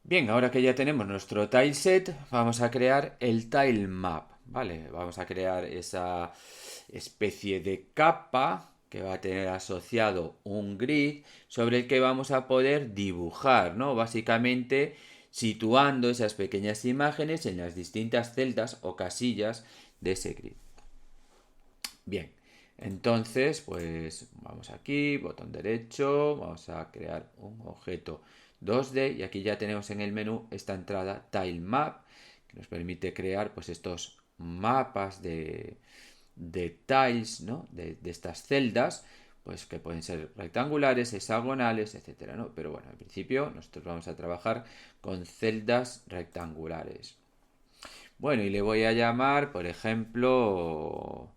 Bien, ahora que ya tenemos nuestro tileset, vamos a crear el tile map, ¿vale? Vamos a crear esa especie de capa que va a tener asociado un grid sobre el que vamos a poder dibujar, ¿no? Básicamente situando esas pequeñas imágenes en las distintas celdas o casillas de ese grid. Bien, Entonces, pues vamos aquí, botón derecho, vamos a crear un objeto 2D y aquí ya tenemos en el menú esta entrada Tile Map que nos permite crear pues estos mapas de tiles, ¿no? De estas celdas, pues que pueden ser rectangulares, hexagonales, etcétera, ¿no? Pero bueno, al principio nosotros vamos a trabajar con celdas rectangulares. Bueno, y le voy a llamar, por ejemplo,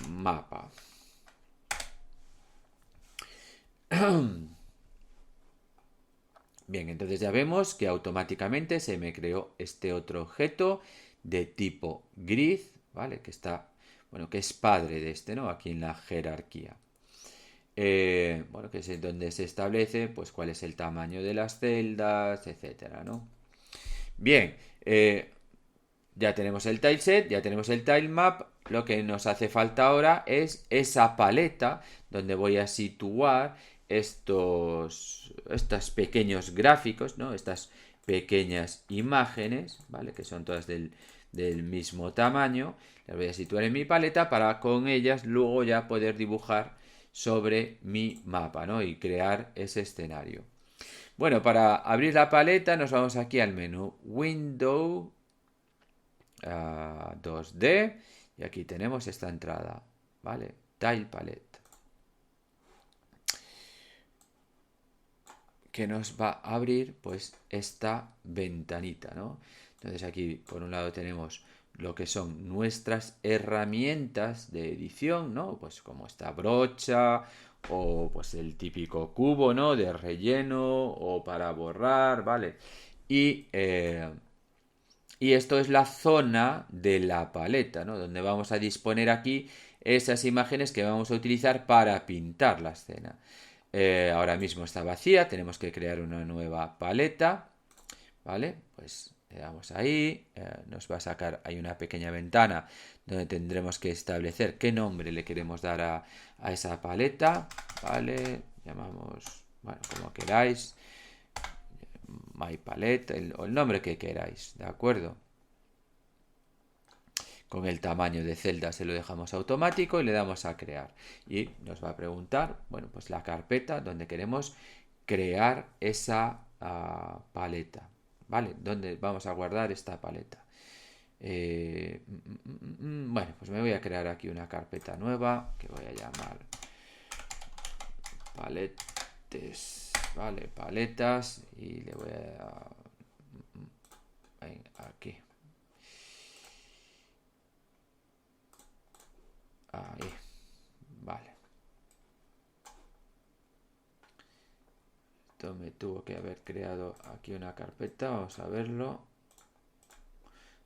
mapa. Bien, entonces ya vemos que automáticamente se me creó este otro objeto de tipo grid, ¿vale? Que está, bueno, que es padre de este, ¿no? Aquí en la jerarquía. Bueno, que es donde se establece, pues, cuál es el tamaño de las celdas, etcétera, ¿no? Bien, ya tenemos el tileset, ya tenemos el tilemap. Lo que nos hace falta ahora es esa paleta donde voy a situar estos pequeños gráficos, ¿no? Estas pequeñas imágenes, ¿vale? Que son todas del mismo tamaño. Las voy a situar en mi paleta para con ellas luego ya poder dibujar sobre mi mapa, ¿no? Y crear ese escenario. Bueno, para abrir la paleta nos vamos aquí al menú Window 2D y aquí tenemos esta entrada, ¿vale? Tile Palette, que nos va a abrir pues esta ventanita, ¿no? Entonces aquí por un lado tenemos lo que son nuestras herramientas de edición, ¿no? Pues como esta brocha o pues el típico cubo, ¿no? De relleno o para borrar, ¿vale? Y y esto es la zona de la paleta, ¿no? Donde vamos a disponer aquí esas imágenes que vamos a utilizar para pintar la escena. Ahora mismo está vacía, tenemos que crear una nueva paleta, ¿vale? Pues le damos ahí, nos va a sacar, hay una pequeña ventana donde tendremos que establecer qué nombre le queremos dar a esa paleta, ¿vale? Llamamos, bueno, como queráis, My Palette, o el nombre que queráis, ¿de acuerdo? Con el tamaño de celda se lo dejamos automático y le damos a crear. Y nos va a preguntar, bueno, pues la carpeta donde queremos crear esa paleta. ¿Vale? ¿Dónde vamos a guardar esta paleta? Bueno, pues me voy a crear aquí una carpeta nueva que voy a llamar paletes, ¿vale? Paletas y le voy a aquí. Ahí, vale. Esto me tuvo que haber creado aquí una carpeta, vamos a verlo.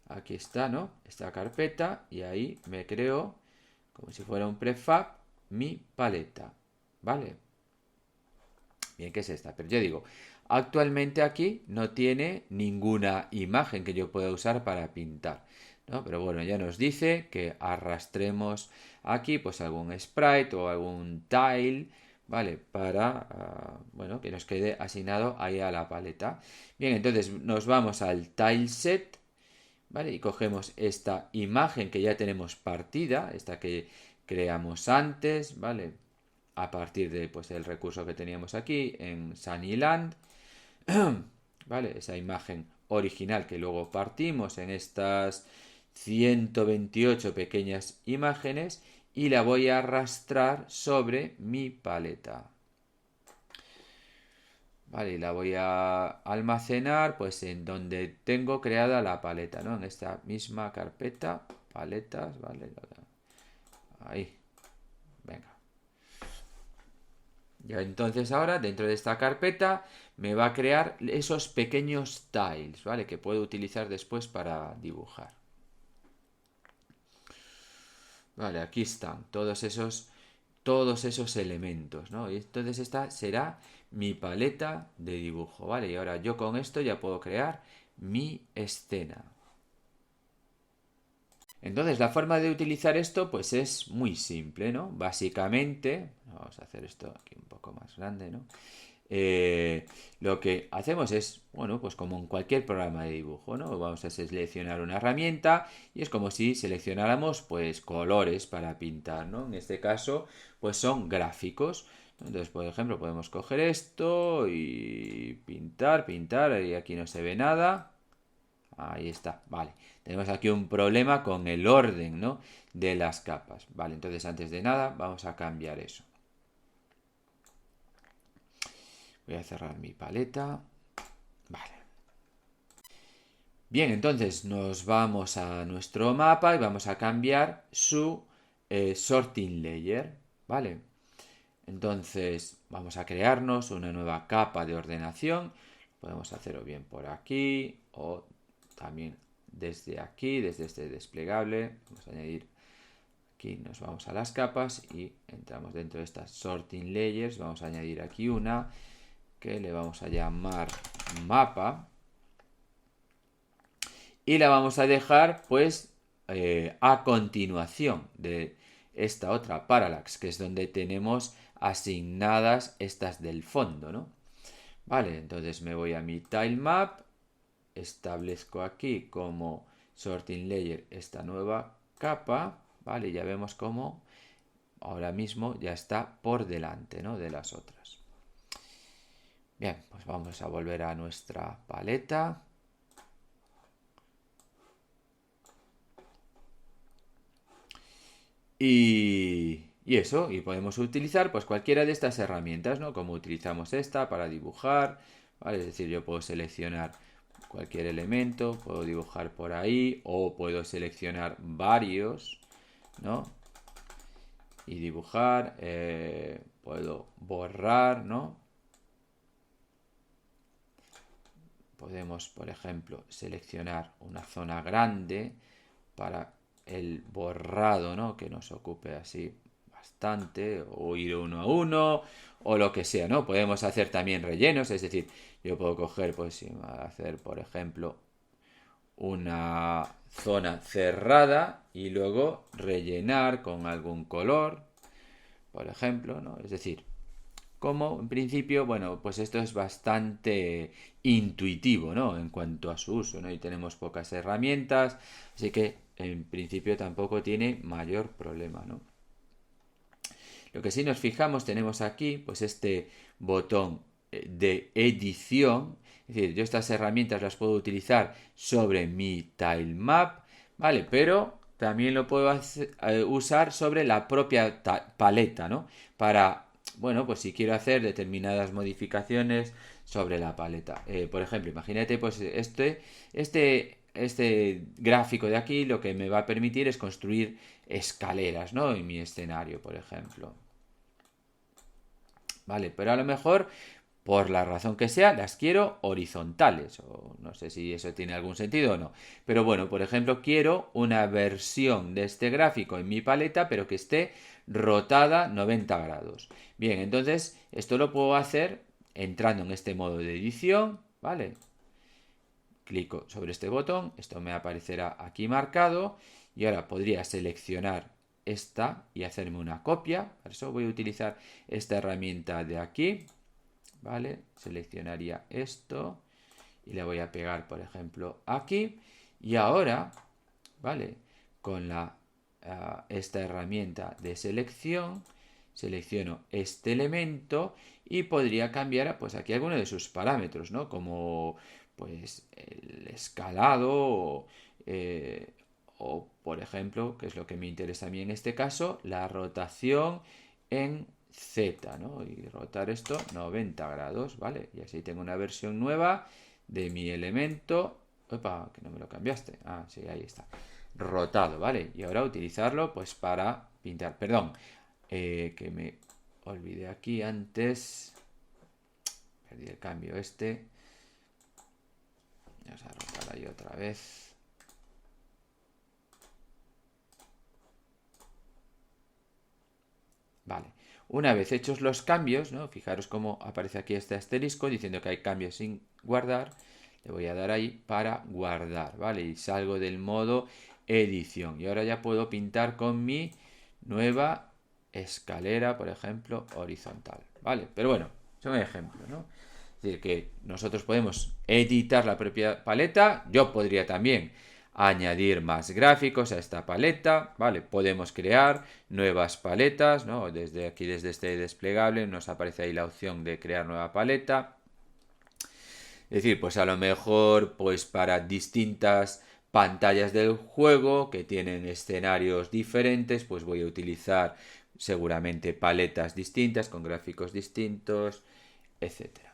Aquí está, ¿no? Esta carpeta y ahí me creo, como si fuera un prefab, mi paleta, ¿vale? Bien, ¿qué es esta? Pero yo digo, actualmente aquí no tiene ninguna imagen que yo pueda usar para pintar, ¿no? Pero bueno, ya nos dice que arrastremos aquí pues algún sprite o algún tile, ¿vale? Para, bueno, que nos quede asignado ahí a la paleta. Bien, entonces nos vamos al tileset, ¿vale? Y cogemos esta imagen que ya tenemos partida, esta que creamos antes, ¿vale? A partir de pues el recurso que teníamos aquí en Sunnyland, ¿vale? Esa imagen original que luego partimos en estas 128 pequeñas imágenes y la voy a arrastrar sobre mi paleta. Vale, y la voy a almacenar pues en donde tengo creada la paleta, ¿no? En esta misma carpeta, paletas, ¿vale? Ahí, venga. Ya entonces ahora dentro de esta carpeta me va a crear esos pequeños tiles, ¿vale? Que puedo utilizar después para dibujar. Vale, aquí están todos esos elementos, ¿no? Y entonces esta será mi paleta de dibujo, ¿vale? Y ahora yo con esto ya puedo crear mi escena. Entonces la forma de utilizar esto pues es muy simple, ¿no? Básicamente, vamos a hacer esto aquí un poco más grande, ¿no? eh, lo que hacemos es, bueno, pues como en cualquier programa de dibujo, ¿no? Vamos a seleccionar una herramienta y es como si seleccionáramos, pues, colores para pintar, ¿no? En este caso, pues son gráficos. Entonces, por ejemplo, podemos coger esto y pintar, pintar, y aquí no se ve nada. Ahí está, vale. Tenemos aquí un problema con el orden, ¿no? De las capas. Vale, entonces antes de nada vamos a cambiar eso. Voy a cerrar mi paleta. Vale. Bien, entonces nos vamos a nuestro mapa y vamos a cambiar su sorting layer. Vale. Entonces vamos a crearnos una nueva capa de ordenación. Podemos hacerlo bien por aquí o también desde aquí, desde este desplegable. Vamos a añadir aquí, nos vamos a las capas y entramos dentro de estas sorting layers. Vamos a añadir aquí una que le vamos a llamar mapa y la vamos a dejar pues a continuación de esta otra parallax, que es donde tenemos asignadas estas del fondo, ¿no? Vale, entonces me voy a mi tilemap, establezco aquí como sorting layer esta nueva capa, vale, ya vemos cómo ahora mismo ya está por delante, ¿no? De las otras. Bien, pues vamos a volver a nuestra paleta. Y eso, y podemos utilizar pues cualquiera de estas herramientas, ¿no? Como utilizamos esta para dibujar, ¿vale? Es decir, yo puedo seleccionar cualquier elemento, puedo dibujar por ahí, o puedo seleccionar varios, ¿no? Y dibujar, puedo borrar, ¿no? Podemos, por ejemplo, seleccionar una zona grande para el borrado, ¿no? Que nos ocupe así bastante, o ir uno a uno, o lo que sea, ¿no? Podemos hacer también rellenos, es decir, yo puedo coger, pues, hacer, por ejemplo, una zona cerrada y luego rellenar con algún color, por ejemplo, ¿no? Es decir, como en principio, bueno, pues esto es bastante intuitivo, ¿no? En cuanto a su uso, ¿no? Y tenemos pocas herramientas, así que en principio tampoco tiene mayor problema, ¿no? Lo que sí nos fijamos, tenemos aquí, pues este botón de edición, es decir, yo estas herramientas las puedo utilizar sobre mi tilemap, ¿vale? Pero también lo puedo usar sobre la propia paleta, ¿no? Para, bueno, pues si quiero hacer determinadas modificaciones sobre la paleta. Por ejemplo, imagínate, pues este gráfico de aquí lo que me va a permitir es construir escaleras, ¿no? En mi escenario, por ejemplo. ¿Vale? Pero a lo mejor, por la razón que sea, las quiero horizontales. O no sé si eso tiene algún sentido o no. Pero bueno, por ejemplo, quiero una versión de este gráfico en mi paleta, pero que esté rotada 90 grados. Bien, entonces esto lo puedo hacer entrando en este modo de edición, ¿vale? Clico sobre este botón, esto me aparecerá aquí marcado y ahora podría seleccionar esta y hacerme una copia. Por eso voy a utilizar esta herramienta de aquí, ¿vale? Seleccionaría esto y le voy a pegar, por ejemplo, aquí. Y ahora, ¿vale? Con esta herramienta de selección, selecciono este elemento y podría cambiar, pues aquí alguno de sus parámetros, ¿no? Como, pues, el escalado o, por ejemplo, que es lo que me interesa a mí en este caso, la rotación en Z, ¿no? Y rotar esto 90 grados, ¿vale? Y así tengo una versión nueva de mi elemento. Opa, que no me lo cambiaste. Ah, sí, ahí está. Rotado, ¿vale? Y ahora utilizarlo pues para pintar. Perdón, que me olvidé aquí antes. Perdí el cambio este. Vamos a rotar ahí otra vez. Vale. Una vez hechos los cambios, ¿no? Fijaros cómo aparece aquí este asterisco diciendo que hay cambios sin guardar. Le voy a dar ahí para guardar, ¿vale? Y salgo del modo edición. Y ahora ya puedo pintar con mi nueva escalera, por ejemplo, horizontal, ¿vale? Pero bueno, Son ejemplos, ¿no? Es decir, que nosotros podemos editar la propia paleta. Yo podría también añadir más gráficos a esta paleta, ¿vale? Podemos crear nuevas paletas, ¿no? Desde aquí, desde este desplegable, nos aparece ahí la opción de crear nueva paleta. Es decir, pues a lo mejor, pues para distintas pantallas del juego que tienen escenarios diferentes, pues voy a utilizar seguramente paletas distintas, con gráficos distintos, etcétera.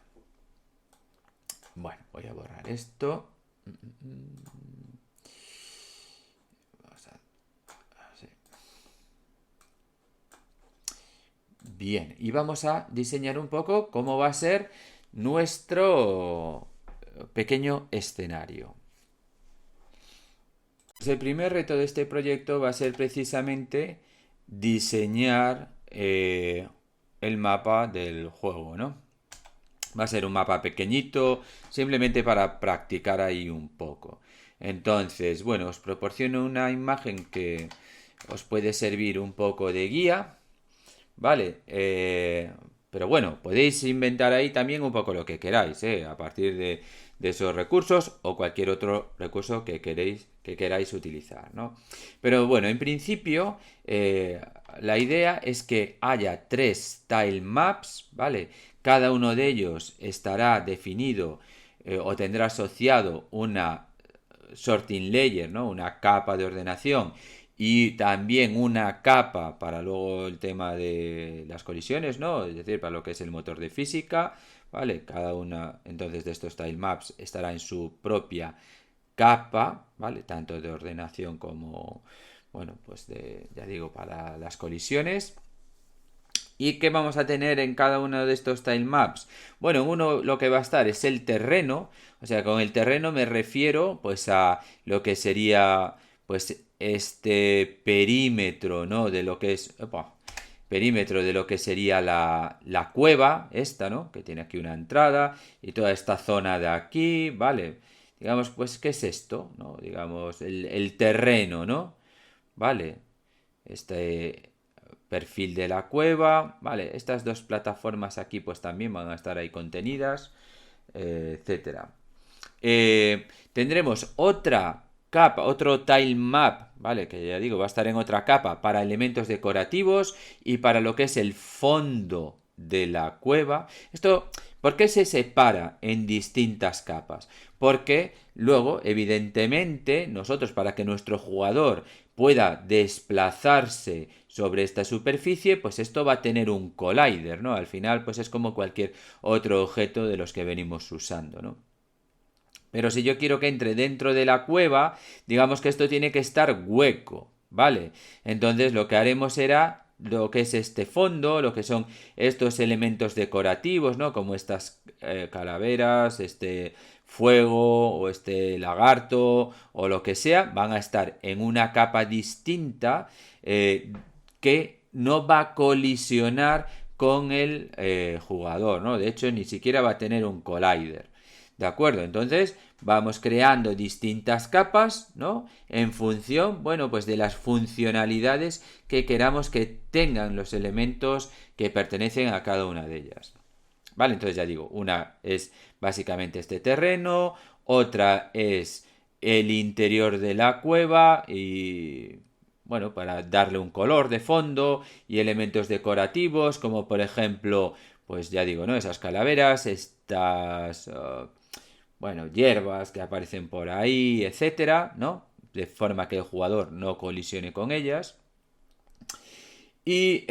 Bueno, voy a borrar esto. Bien, y vamos a diseñar un poco cómo va a ser nuestro pequeño escenario. Pues el primer reto de este proyecto va a ser precisamente diseñar el mapa del juego, ¿no? Va a ser un mapa pequeñito, simplemente para practicar ahí un poco. Entonces, bueno, os proporciono una imagen que os puede servir un poco de guía, ¿vale? Pero bueno, podéis inventar ahí también un poco lo que queráis, a partir de esos recursos o cualquier otro recurso que queráis utilizar, ¿no? Pero bueno, en principio la idea es que haya 3 tile maps, ¿vale? Cada uno de ellos estará definido o tendrá asociado una sorting layer, ¿no? Una capa de ordenación y también una capa para luego el tema de las colisiones, ¿no? Es decir, para lo que es el motor de física, ¿vale? Cada una entonces de estos tilemaps estará en su propia capa, ¿vale? Tanto de ordenación como, bueno, pues ya digo, para las colisiones. ¿Y qué vamos a tener en cada uno de estos tilemaps? Bueno, uno lo que va a estar es el terreno. O sea, con el terreno me refiero pues a lo que sería pues este perímetro, ¿no? De lo que es... Opa, perímetro de lo que sería la cueva, esta, ¿no? Que tiene aquí una entrada y toda esta zona de aquí, ¿vale? Digamos, pues, ¿qué es esto? ¿No? Digamos, el terreno, ¿no? ¿Vale? Este perfil de la cueva, ¿vale? Estas dos plataformas aquí pues también van a estar ahí contenidas, etcétera. Tendremos otra capa, otro tile map, ¿vale? Que ya digo, va a estar en otra capa para elementos decorativos y para lo que es el fondo de la cueva. Esto, ¿por qué se separa en distintas capas? Porque luego, evidentemente, nosotros para que nuestro jugador pueda desplazarse sobre esta superficie, pues esto va a tener un collider, ¿no? Al final, pues es como cualquier otro objeto de los que venimos usando, ¿no? Pero si yo quiero que entre dentro de la cueva, digamos que esto tiene que estar hueco, ¿vale? Entonces lo que haremos será lo que es este fondo, lo que son estos elementos decorativos, ¿no? Como estas calaveras, este fuego o este lagarto o lo que sea, van a estar en una capa distinta que no va a colisionar con el jugador, ¿no? De hecho, ni siquiera va a tener un collider. ¿De acuerdo? Entonces vamos creando distintas capas, ¿no? En función, bueno, pues de las funcionalidades que queramos que tengan los elementos que pertenecen a cada una de ellas. ¿Vale? Entonces ya digo, una es básicamente este terreno, otra es el interior de la cueva y bueno, para darle un color de fondo y elementos decorativos como por ejemplo, pues ya digo, ¿no? Esas calaveras, estas bueno, hierbas que aparecen por ahí, etcétera, ¿no? De forma que el jugador no colisione con ellas. Y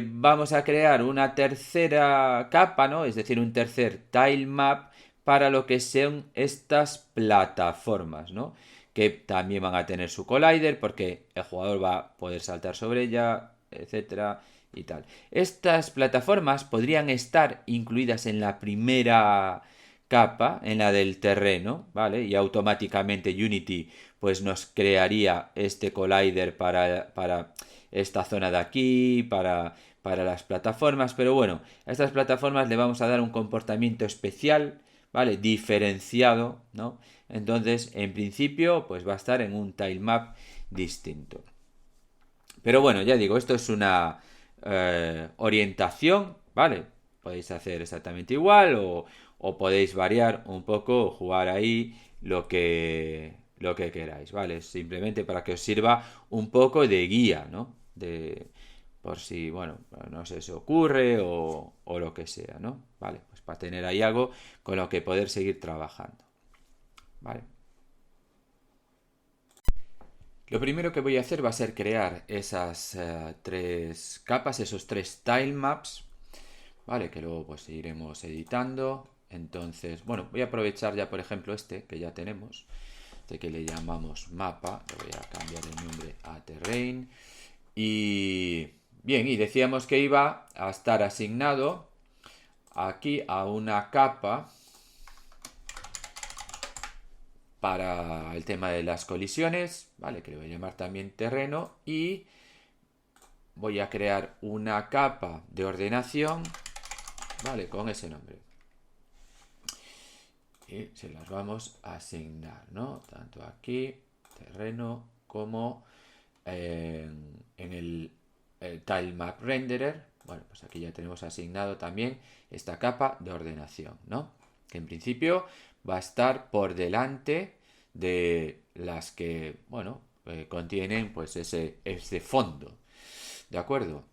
vamos a crear una tercera capa, ¿no? Es decir, un tercer tile map para lo que son estas plataformas, ¿no? Que también van a tener su collider porque el jugador va a poder saltar sobre ella, etcétera, y tal. Estas plataformas podrían estar incluidas en la primera capa, en la del terreno, ¿vale? Y automáticamente Unity pues nos crearía este collider para esta zona de aquí, para las plataformas, pero bueno, a estas plataformas le vamos a dar un comportamiento especial, ¿vale? Diferenciado, ¿no? Entonces, en principio, pues va a estar en un tilemap distinto. Pero bueno, ya digo, esto es una orientación, ¿vale? podéis hacer exactamente igual o podéis variar un poco, jugar ahí lo que queráis, ¿vale? Simplemente para que os sirva un poco de guía, ¿no? Por si, bueno, no se os ocurre o lo que sea, ¿no? Vale, pues para tener ahí algo con lo que poder seguir trabajando, ¿vale? Lo primero que voy a hacer va a ser crear esas tres capas, esos tres tile maps, ¿vale? Que luego pues iremos editando. Entonces, bueno, voy a aprovechar ya, por ejemplo, este que ya tenemos, este que le llamamos mapa. Le voy a cambiar el nombre a terrain. Y bien, y decíamos que iba a estar asignado aquí a una capa para el tema de las colisiones, ¿vale? Que le voy a llamar también terreno y voy a crear una capa de ordenación, ¿vale? Con ese nombre. Y se las vamos a asignar, ¿no? Tanto aquí, terreno, como en el Tile Map Renderer. Bueno, pues aquí ya tenemos asignado también esta capa de ordenación, ¿no? Que en principio va a estar por delante de las que, bueno, contienen pues ese fondo, ¿de acuerdo?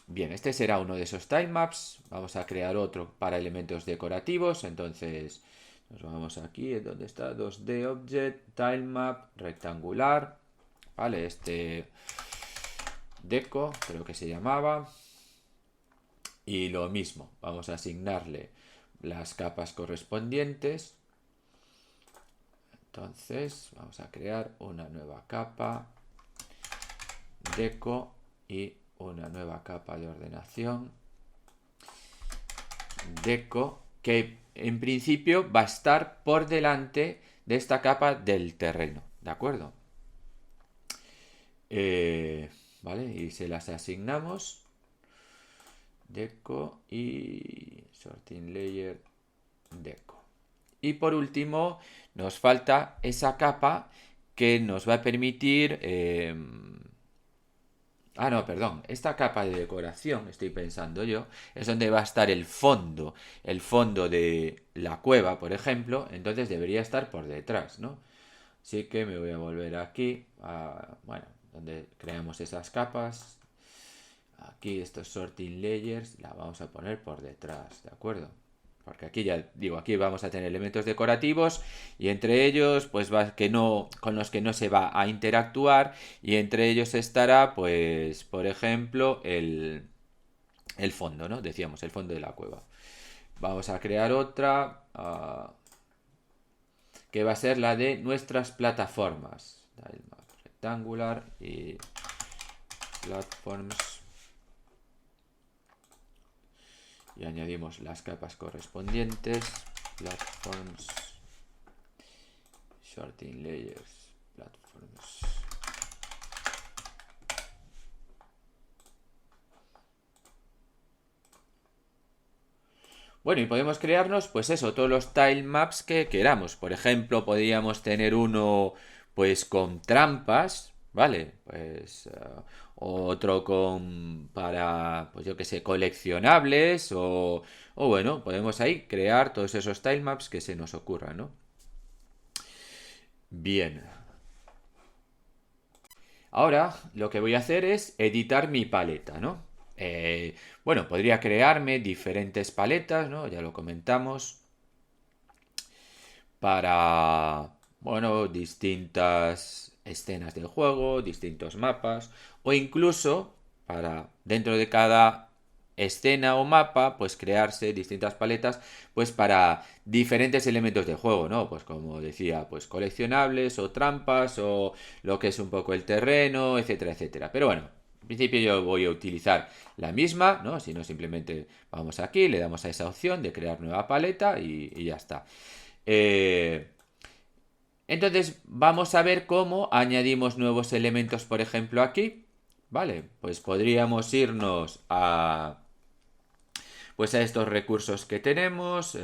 Bien, este será uno de esos tilemaps. Vamos a crear otro para elementos decorativos. Entonces, nos vamos aquí, donde está 2D Object, Tilemap, rectangular. Vale, este deco, creo que se llamaba. Y lo mismo, vamos a asignarle las capas correspondientes. Entonces, vamos a crear una nueva capa, deco y una nueva capa de ordenación, deco, que en principio va a estar por delante de esta capa del terreno, ¿de acuerdo? Vale, y se las asignamos, deco y sorting layer, deco. Y por último, nos falta esa capa que nos va a permitir... no, perdón. Esta capa de decoración, estoy pensando yo, es donde va a estar el fondo de la cueva, por ejemplo. Entonces debería estar por detrás, ¿no? Así que me voy a volver aquí, bueno, donde creamos esas capas. Aquí estos sorting layers, la vamos a poner por detrás, ¿de acuerdo? Porque aquí ya digo, aquí vamos a tener elementos decorativos y entre ellos, pues va que no, con los que no se va a interactuar y entre ellos estará, pues, por ejemplo, el fondo, ¿no? Decíamos, el fondo de la cueva. Vamos a crear otra que va a ser la de nuestras plataformas. Rectangular y platforms. Y añadimos las capas correspondientes, platforms, sorting layers, platforms. Bueno, y podemos crearnos, pues eso, todos los tile maps que queramos. Por ejemplo, podríamos tener uno, pues con trampas, ¿vale? Pues otro con para, pues yo que sé, coleccionables o bueno, podemos ahí crear todos esos tilemaps que se nos ocurran, ¿no? Bien. Ahora lo que voy a hacer es editar mi paleta, ¿no? Bueno, podría crearme diferentes paletas, ¿no? Ya lo comentamos. Para, bueno, distintas escenas del juego, distintos mapas, o incluso para dentro de cada escena o mapa, pues crearse distintas paletas, pues para diferentes elementos del juego, ¿no? Pues como decía, pues coleccionables o trampas o lo que es un poco el terreno, etcétera, etcétera. Pero bueno, en principio yo voy a utilizar la misma, ¿no? Si no, simplemente vamos aquí, le damos a esa opción de crear nueva paleta y ya está. Eh, entonces vamos a ver cómo añadimos nuevos elementos, por ejemplo, aquí. Vale, pues podríamos irnos pues a estos recursos que tenemos.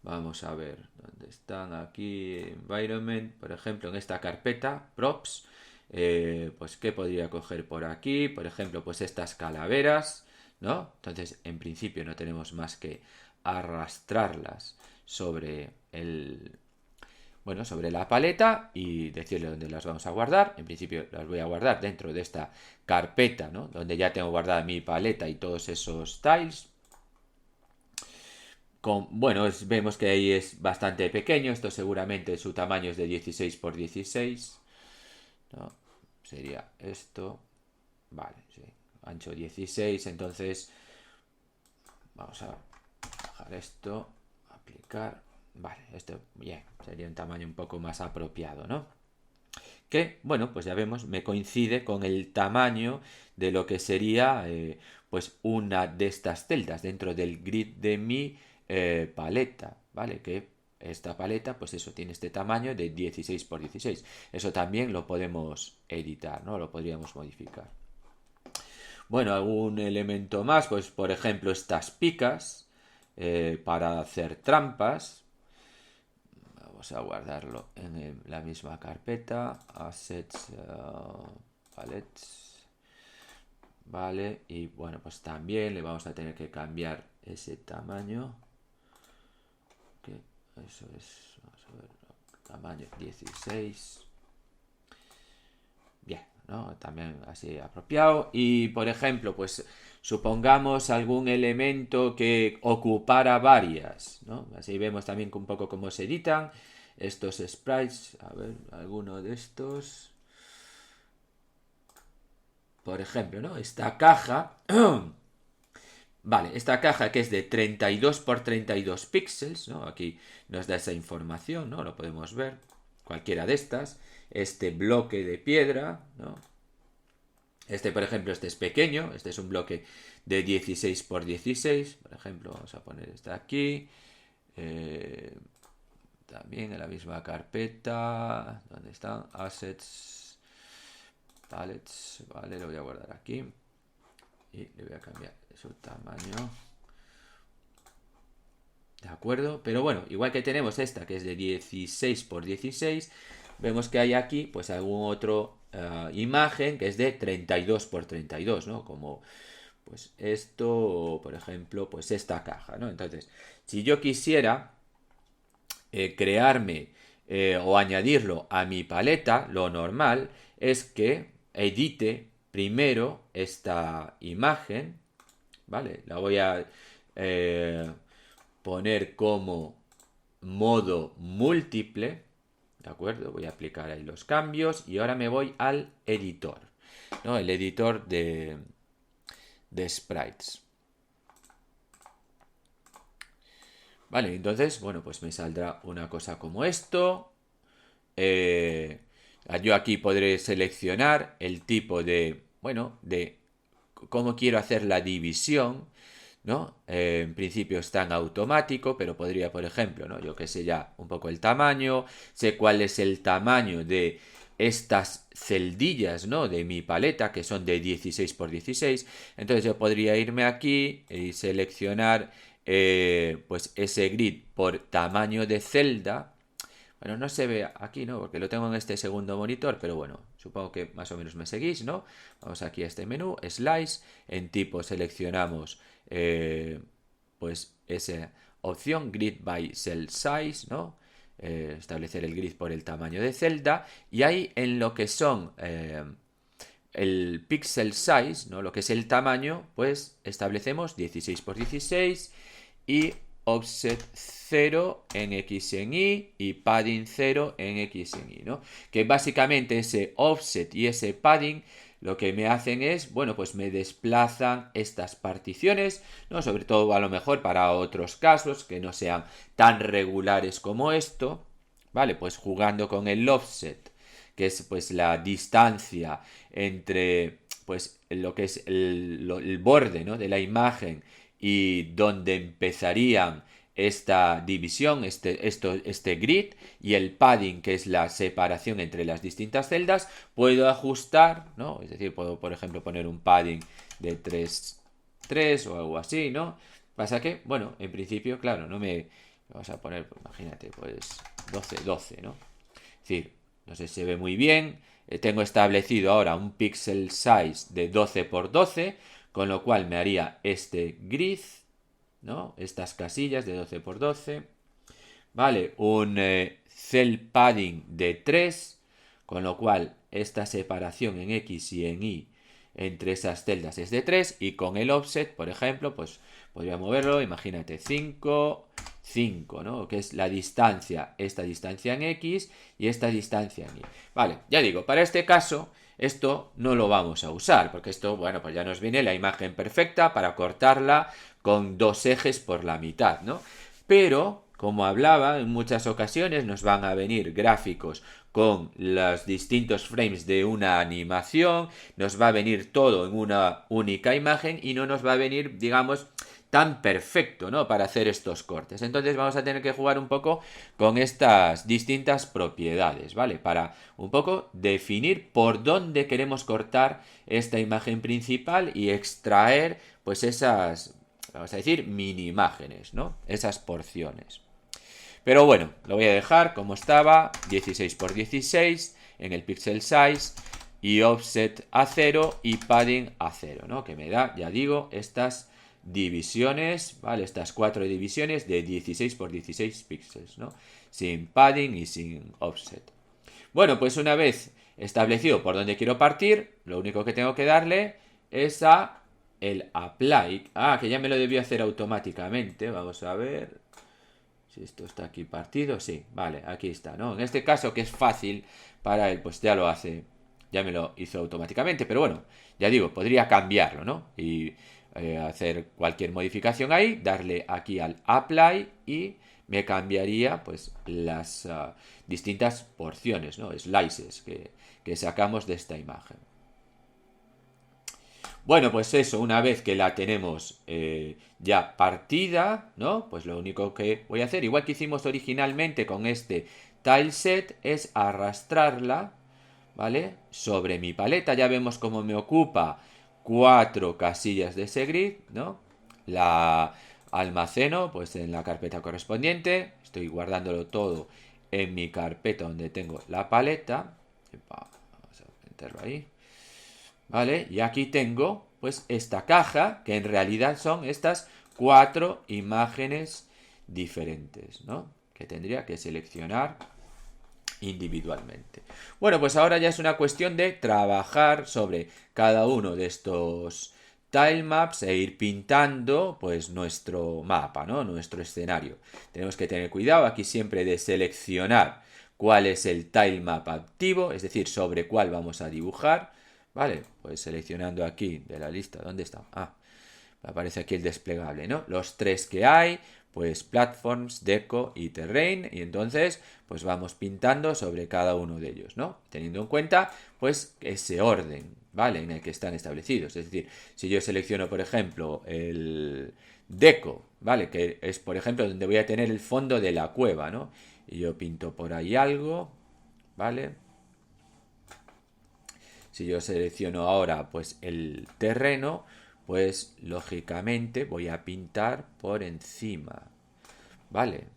Vamos a ver dónde están aquí. Environment, por ejemplo, en esta carpeta, props. Pues qué podría coger por aquí. Por ejemplo, pues estas calaveras. ¿no? Entonces, en principio no tenemos más que arrastrarlas sobre sobre la paleta y decirle dónde las vamos a guardar. En principio las voy a guardar dentro de esta carpeta, ¿no? Donde ya tengo guardada mi paleta y todos esos tiles. Vemos que ahí es bastante pequeño. Esto seguramente su tamaño es de 16 por 16. ¿No? Sería esto. Vale, sí. Ancho 16. Entonces vamos a bajar esto. Aplicar. Vale, esto bien. Sería un tamaño un poco más apropiado, ¿no? Que, bueno, pues ya vemos, me coincide con el tamaño de lo que sería pues una de estas celdas dentro del grid de mi paleta, ¿vale? Que esta paleta, pues eso, tiene este tamaño de 16 por 16. Eso también lo podemos editar, ¿no? Lo podríamos modificar. Bueno, algún elemento más, pues por ejemplo estas picas para hacer trampas. Vamos a guardarlo en la misma carpeta. Assets, palettes. Vale, y bueno, pues también le vamos a tener que cambiar ese tamaño. Que eso es, vamos a ver, tamaño 16. Bien, ¿no? También así apropiado. Y por ejemplo, pues supongamos algún elemento que ocupara varias, ¿no? Así vemos también un poco cómo se editan estos sprites. A ver, alguno de estos. Por ejemplo, ¿no? Esta caja. Vale, esta caja que es de 32 por 32 píxeles, ¿no? Aquí nos da esa información, ¿no? Lo podemos ver. Cualquiera de estas. Este bloque de piedra, ¿no? Este, por ejemplo, este es pequeño. Este es un bloque de 16 por 16. Por ejemplo, vamos a poner este aquí. También en la misma carpeta. ¿Dónde están? Assets. Palettes. Vale, lo voy a guardar aquí. Y le voy a cambiar su tamaño. ¿De acuerdo? Pero bueno, igual que tenemos esta que es de 16 por 16, vemos que hay aquí pues algún otro imagen que es de 32 por 32, ¿no? Como pues esto, o por ejemplo, pues esta caja, ¿no? Entonces, si yo quisiera crearme o añadirlo a mi paleta, lo normal es que edite primero esta imagen, ¿vale? La voy a poner como modo múltiple, ¿de acuerdo? Voy a aplicar ahí los cambios y ahora me voy al editor, ¿no? El editor de sprites. Vale, entonces, bueno, pues me saldrá una cosa como esto. Yo aquí podré seleccionar el tipo de, bueno, de cómo quiero hacer la división, ¿no? En principio está en automático, pero podría, por ejemplo, ¿no? Yo que sé ya un poco el tamaño, sé cuál es el tamaño de estas celdillas, ¿no? De mi paleta, que son de 16 por 16. Entonces yo podría irme aquí y seleccionar pues ese grid por tamaño de celda. Bueno, no se ve aquí, ¿no? Porque lo tengo en este segundo monitor, pero bueno, supongo que más o menos me seguís, ¿no? Vamos aquí a este menú, Slice, en tipo seleccionamos pues esa opción, Grid by Cell Size, ¿no? Establecer el grid por el tamaño de celda, y ahí en lo que son el pixel size, ¿no? Lo que es el tamaño, pues establecemos 16 por 16 y offset 0 en X en Y y padding 0 en X en Y, ¿no? Que básicamente ese offset y ese padding lo que me hacen es, bueno, pues me desplazan estas particiones, ¿no? Sobre todo a lo mejor para otros casos que no sean tan regulares como esto, ¿vale? Pues jugando con el offset, que es pues la distancia entre pues lo que es el borde, ¿no? De la imagen y donde empezarían esta división, este grid, y el padding, que es la separación entre las distintas celdas, puedo ajustar, ¿no? Es decir, puedo, por ejemplo, poner un padding de 3 o algo así, ¿no? Pasa que, bueno, en principio, claro, no me... Vamos a poner, pues, imagínate, pues 12, ¿no? Es decir, no sé si se ve muy bien. Tengo establecido ahora un pixel size de 12 por 12, con lo cual me haría este grid, ¿no? Estas casillas de 12 por 12, ¿vale? Un cell padding de 3, con lo cual esta separación en X y en Y entre esas celdas es de 3, y con el offset, por ejemplo, pues podría moverlo, imagínate, 5, 5, ¿no? Que es la distancia, esta distancia en X y esta distancia en Y. Vale, ya digo, para este caso esto no lo vamos a usar, porque esto, bueno, pues ya nos viene la imagen perfecta para cortarla con dos ejes por la mitad, ¿no? Pero, como hablaba, en muchas ocasiones nos van a venir gráficos con los distintos frames de una animación, nos va a venir todo en una única imagen y no nos va a venir, digamos, tan perfecto, ¿no? Para hacer estos cortes. Entonces vamos a tener que jugar un poco con estas distintas propiedades, ¿vale? Para un poco definir por dónde queremos cortar esta imagen principal y extraer, pues esas, vamos a decir, mini imágenes, ¿no? Esas porciones. Pero bueno, lo voy a dejar como estaba, 16 por 16 en el pixel size y offset a 0 y padding a 0, ¿no? Que me da, ya digo, estas divisiones, ¿vale? Estas 4 divisiones de 16 por 16 píxeles, ¿no? Sin padding y sin offset. Bueno, pues una vez establecido por dónde quiero partir, lo único que tengo que darle es a el apply. Ah, que ya me lo debió hacer automáticamente. Vamos a ver si esto está aquí partido. Sí, vale, aquí está, ¿no? En este caso, que es fácil para él, pues ya lo hace, ya me lo hizo automáticamente. Pero bueno, ya digo, podría cambiarlo, ¿no? Y hacer cualquier modificación ahí, darle aquí al apply y me cambiaría pues las distintas porciones, ¿no? Slices que sacamos de esta imagen. Bueno, pues eso, una vez que la tenemos ya partida, ¿no? Pues lo único que voy a hacer, igual que hicimos originalmente con este tileset, es arrastrarla, ¿vale? Sobre mi paleta. Ya vemos cómo me ocupa 4 casillas de ese grid, ¿no? La almaceno pues en la carpeta correspondiente. Estoy guardándolo todo en mi carpeta donde tengo la paleta. Vamos a meterlo ahí. ¿Vale? Y aquí tengo pues esta caja, que en realidad son estas 4 imágenes diferentes, ¿no? Que tendría que seleccionar individualmente. Bueno, pues ahora ya es una cuestión de trabajar sobre cada uno de estos tilemaps e ir pintando pues nuestro mapa, ¿no? Nuestro escenario. Tenemos que tener cuidado aquí siempre de seleccionar cuál es el tilemap activo, es decir, sobre cuál vamos a dibujar. Vale, pues seleccionando aquí de la lista, ¿dónde está? Ah, aparece aquí el desplegable, ¿no? Los 3 que hay, pues Platforms, Deco y Terrain, y entonces pues vamos pintando sobre cada uno de ellos, ¿no? Teniendo en cuenta pues ese orden, ¿vale? En el que están establecidos. Es decir, si yo selecciono, por ejemplo, el Deco, ¿vale? Que es, por ejemplo, donde voy a tener el fondo de la cueva, ¿no? Y yo pinto por ahí algo, ¿vale? Si yo selecciono ahora pues el terreno, pues lógicamente voy a pintar por encima, ¿vale?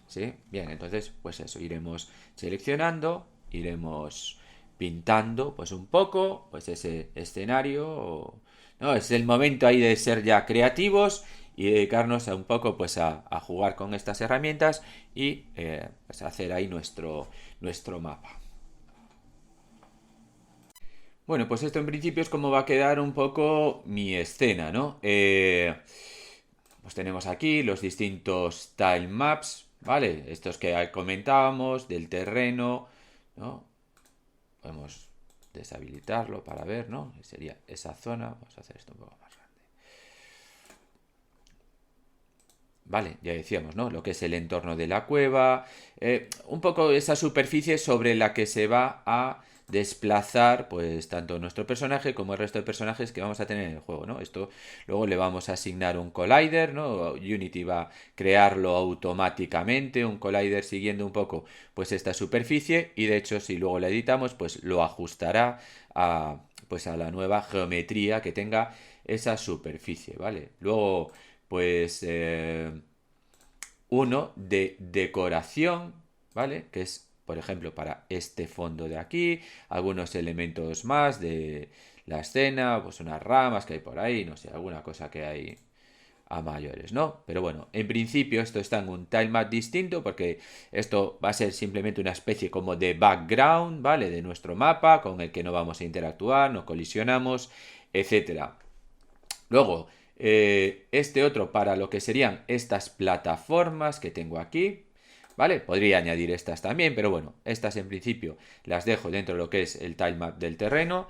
¿Sí? Bien, entonces pues eso, iremos seleccionando, iremos pintando pues un poco pues ese escenario, ¿no? Es el momento ahí de ser ya creativos y dedicarnos a un poco pues a jugar con estas herramientas y pues hacer ahí nuestro mapa. Bueno, pues esto en principio es como va a quedar un poco mi escena, ¿no? Pues tenemos aquí los distintos tile maps, ¿vale? Estos que comentábamos del terreno, ¿no? Podemos deshabilitarlo para ver, ¿no? Sería esa zona. Vamos a hacer esto un poco más grande. Vale, ya decíamos, ¿no? Lo que es el entorno de la cueva, un poco esa superficie sobre la que se va a desplazar pues tanto nuestro personaje como el resto de personajes que vamos a tener en el juego, ¿no? Esto luego le vamos a asignar un collider, ¿no? Unity va a crearlo automáticamente, un collider siguiendo un poco pues esta superficie, y de hecho si luego la editamos pues lo ajustará a pues a la nueva geometría que tenga esa superficie, ¿vale? Luego pues uno de decoración, ¿vale? Que es, por ejemplo, para este fondo de aquí, algunos elementos más de la escena, pues unas ramas que hay por ahí, no sé, alguna cosa que hay a mayores, ¿no? Pero bueno, en principio esto está en un tilemap distinto porque esto va a ser simplemente una especie como de background, ¿vale? De nuestro mapa con el que no vamos a interactuar, no colisionamos, etcétera. Luego, este otro para lo que serían estas plataformas que tengo aquí, ¿vale? Podría añadir estas también, pero bueno, estas en principio las dejo dentro de lo que es el tilemap del terreno.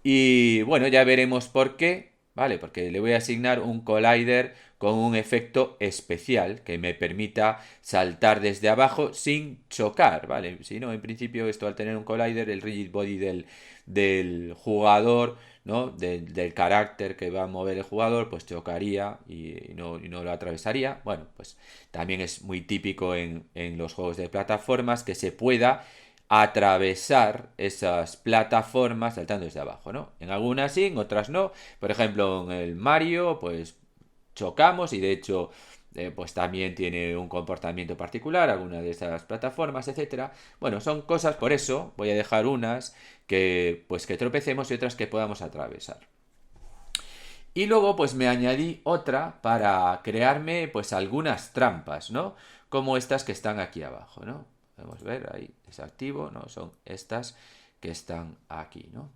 Y bueno, ya veremos por qué, ¿vale? Porque le voy a asignar un collider con un efecto especial que me permita saltar desde abajo sin chocar, ¿vale? Si no, en principio esto al tener un collider, el rigid body del jugador, ¿no? Del carácter que va a mover el jugador, pues chocaría y no lo atravesaría. Bueno, pues también es muy típico en los juegos de plataformas que se pueda atravesar esas plataformas saltando desde abajo, ¿no? En algunas sí, en otras no. Por ejemplo, en el Mario, pues chocamos y de hecho pues también tiene un comportamiento particular, alguna de esas plataformas, etcétera. Bueno, son cosas, por eso voy a dejar unas que pues que tropecemos y otras que podamos atravesar. Y luego pues me añadí otra para crearme pues algunas trampas, ¿no? Como estas que están aquí abajo, ¿no? Podemos ver ahí, desactivo, ¿no? Son estas que están aquí, ¿no?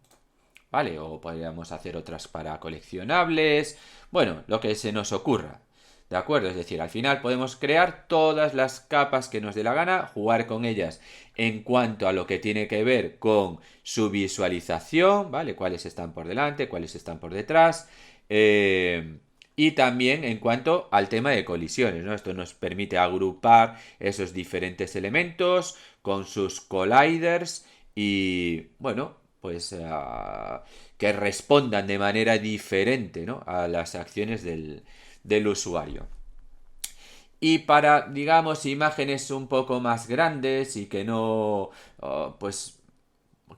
Vale, o podríamos hacer otras para coleccionables, bueno, lo que se nos ocurra. ¿De acuerdo? Es decir, al final podemos crear todas las capas que nos dé la gana, jugar con ellas en cuanto a lo que tiene que ver con su visualización, ¿vale? Cuáles están por delante, cuáles están por detrás. Y también en cuanto al tema de colisiones, ¿no? Esto nos permite agrupar esos diferentes elementos con sus colliders y, bueno, pues que respondan de manera diferente, ¿no? A las acciones del usuario. Y para, digamos, imágenes un poco más grandes y que no, pues,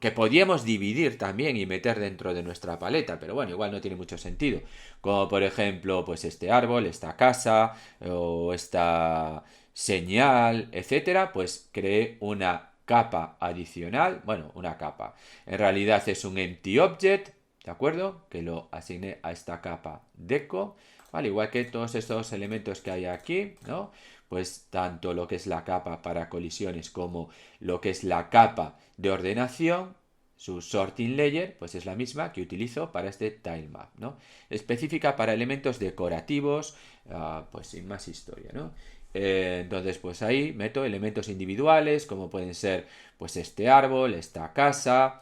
que podíamos dividir también y meter dentro de nuestra paleta, pero bueno, igual no tiene mucho sentido. Como por ejemplo, pues este árbol, esta casa o esta señal, etcétera, pues creé una capa adicional, bueno, una capa. En realidad es un empty object, ¿de acuerdo? Que lo asigné a esta capa deco, ¿vale? Igual que todos estos elementos que hay aquí, ¿no? Pues tanto lo que es la capa para colisiones como lo que es la capa de ordenación, su sorting layer, pues es la misma que utilizo para este tilemap, ¿no? Específica para elementos decorativos, pues sin más historia, ¿no? Entonces, pues ahí meto elementos individuales, como pueden ser, pues este árbol, esta casa,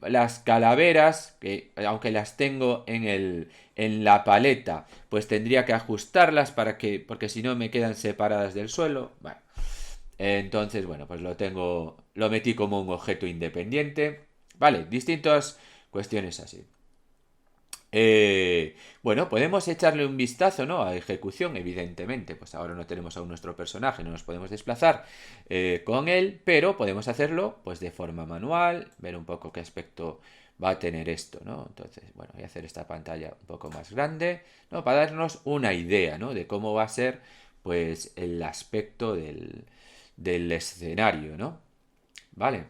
las calaveras, que aunque las tengo en la paleta, pues tendría que ajustarlas porque si no me quedan separadas del suelo. Bueno, entonces, bueno, pues lo metí como un objeto independiente. Vale, distintas cuestiones así. Bueno, podemos echarle un vistazo, ¿no? A ejecución, evidentemente. Pues ahora no tenemos aún nuestro personaje, no nos podemos desplazar con él, pero podemos hacerlo pues de forma manual, ver un poco qué aspecto va a tener esto, ¿no? Entonces, bueno, voy a hacer esta pantalla un poco más grande, ¿no? Para darnos una idea, ¿no? De cómo va a ser pues el aspecto del escenario, ¿no? Vale.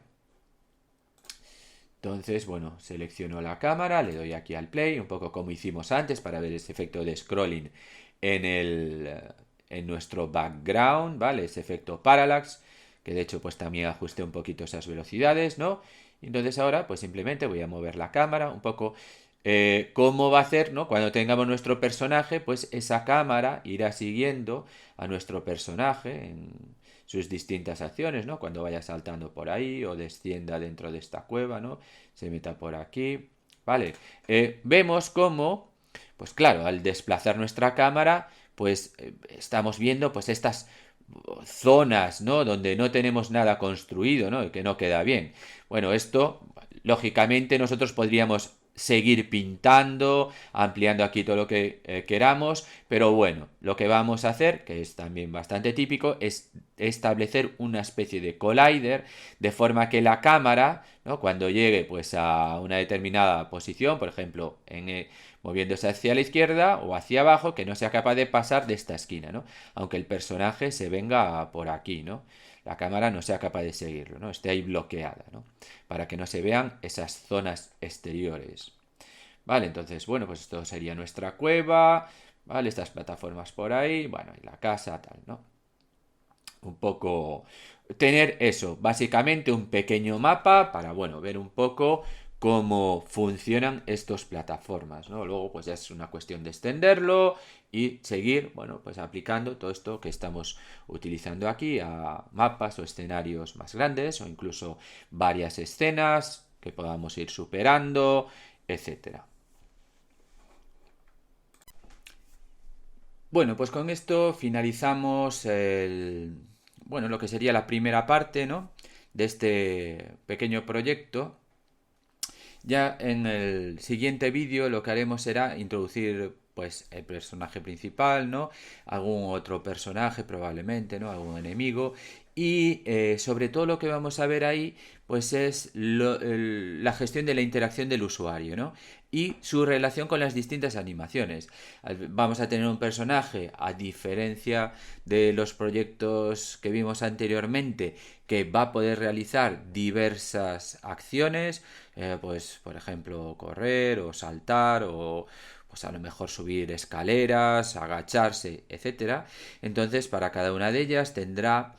Entonces, bueno, selecciono la cámara, le doy aquí al play, un poco como hicimos antes para ver ese efecto de scrolling en nuestro background, ¿vale? Ese efecto parallax, que de hecho pues también ajusté un poquito esas velocidades, ¿no? Entonces ahora pues simplemente voy a mover la cámara un poco. ¿Cómo va a hacer, ¿no? Cuando tengamos nuestro personaje, pues esa cámara irá siguiendo a nuestro personaje en sus distintas acciones, ¿no? Cuando vaya saltando por ahí o descienda dentro de esta cueva, ¿no? Se meta por aquí, ¿vale? Vemos cómo, pues claro, al desplazar nuestra cámara, pues estamos viendo pues estas zonas, ¿no? Donde no tenemos nada construido, ¿no? Y que no queda bien. Bueno, esto, lógicamente, nosotros podríamos seguir pintando, ampliando aquí todo lo que queramos, pero bueno, lo que vamos a hacer, que es también bastante típico, es establecer una especie de collider, de forma que la cámara, ¿no?, cuando llegue pues a una determinada posición, por ejemplo, moviéndose hacia la izquierda o hacia abajo, que no sea capaz de pasar de esta esquina, ¿no? Aunque el personaje se venga por aquí, ¿no? La cámara no sea capaz de seguirlo, ¿no? Esté ahí bloqueada, ¿no? Para que no se vean esas zonas exteriores. Vale, entonces, bueno, pues esto sería nuestra cueva, ¿vale? Estas plataformas por ahí, bueno, y la casa, tal, ¿no? Un poco tener eso, básicamente un pequeño mapa para, bueno, ver un poco cómo funcionan estas plataformas, ¿no? Luego pues ya es una cuestión de extenderlo y seguir, bueno, pues aplicando todo esto que estamos utilizando aquí a mapas o escenarios más grandes o incluso varias escenas que podamos ir superando, etcétera. Bueno, pues con esto finalizamos bueno, lo que sería la primera parte, ¿no?, de este pequeño proyecto. Ya en el siguiente vídeo lo que haremos será introducir pues el personaje principal, ¿no? Algún otro personaje probablemente, ¿no? Algún enemigo. Y sobre todo lo que vamos a ver ahí pues es la gestión de la interacción del usuario, ¿no? Y su relación con las distintas animaciones. Vamos a tener un personaje, a diferencia de los proyectos que vimos anteriormente, que va a poder realizar diversas acciones, pues por ejemplo correr o saltar o pues a lo mejor subir escaleras, agacharse, etcétera. Entonces para cada una de ellas tendrá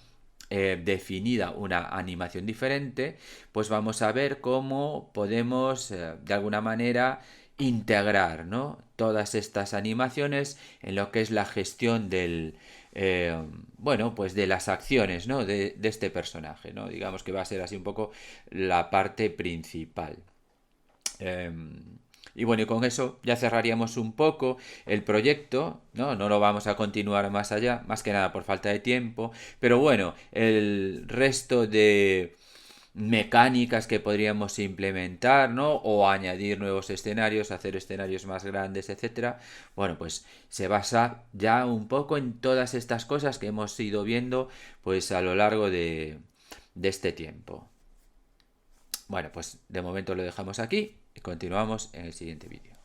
definida una animación diferente, pues vamos a ver cómo podemos de alguna manera integrar, ¿no?, todas estas animaciones en lo que es la gestión del bueno, pues de las acciones, ¿no?, de este personaje, ¿no? Digamos que va a ser así un poco la parte principal. Eh, y bueno, y con eso ya cerraríamos un poco el proyecto, ¿no? No lo vamos a continuar más allá, más que nada por falta de tiempo. Pero bueno, el resto de mecánicas que podríamos implementar, ¿no?, o añadir nuevos escenarios, hacer escenarios más grandes, etcétera. Bueno, pues se basa ya un poco en todas estas cosas que hemos ido viendo pues a lo largo de este tiempo. Bueno, pues de momento lo dejamos aquí y continuamos en el siguiente vídeo.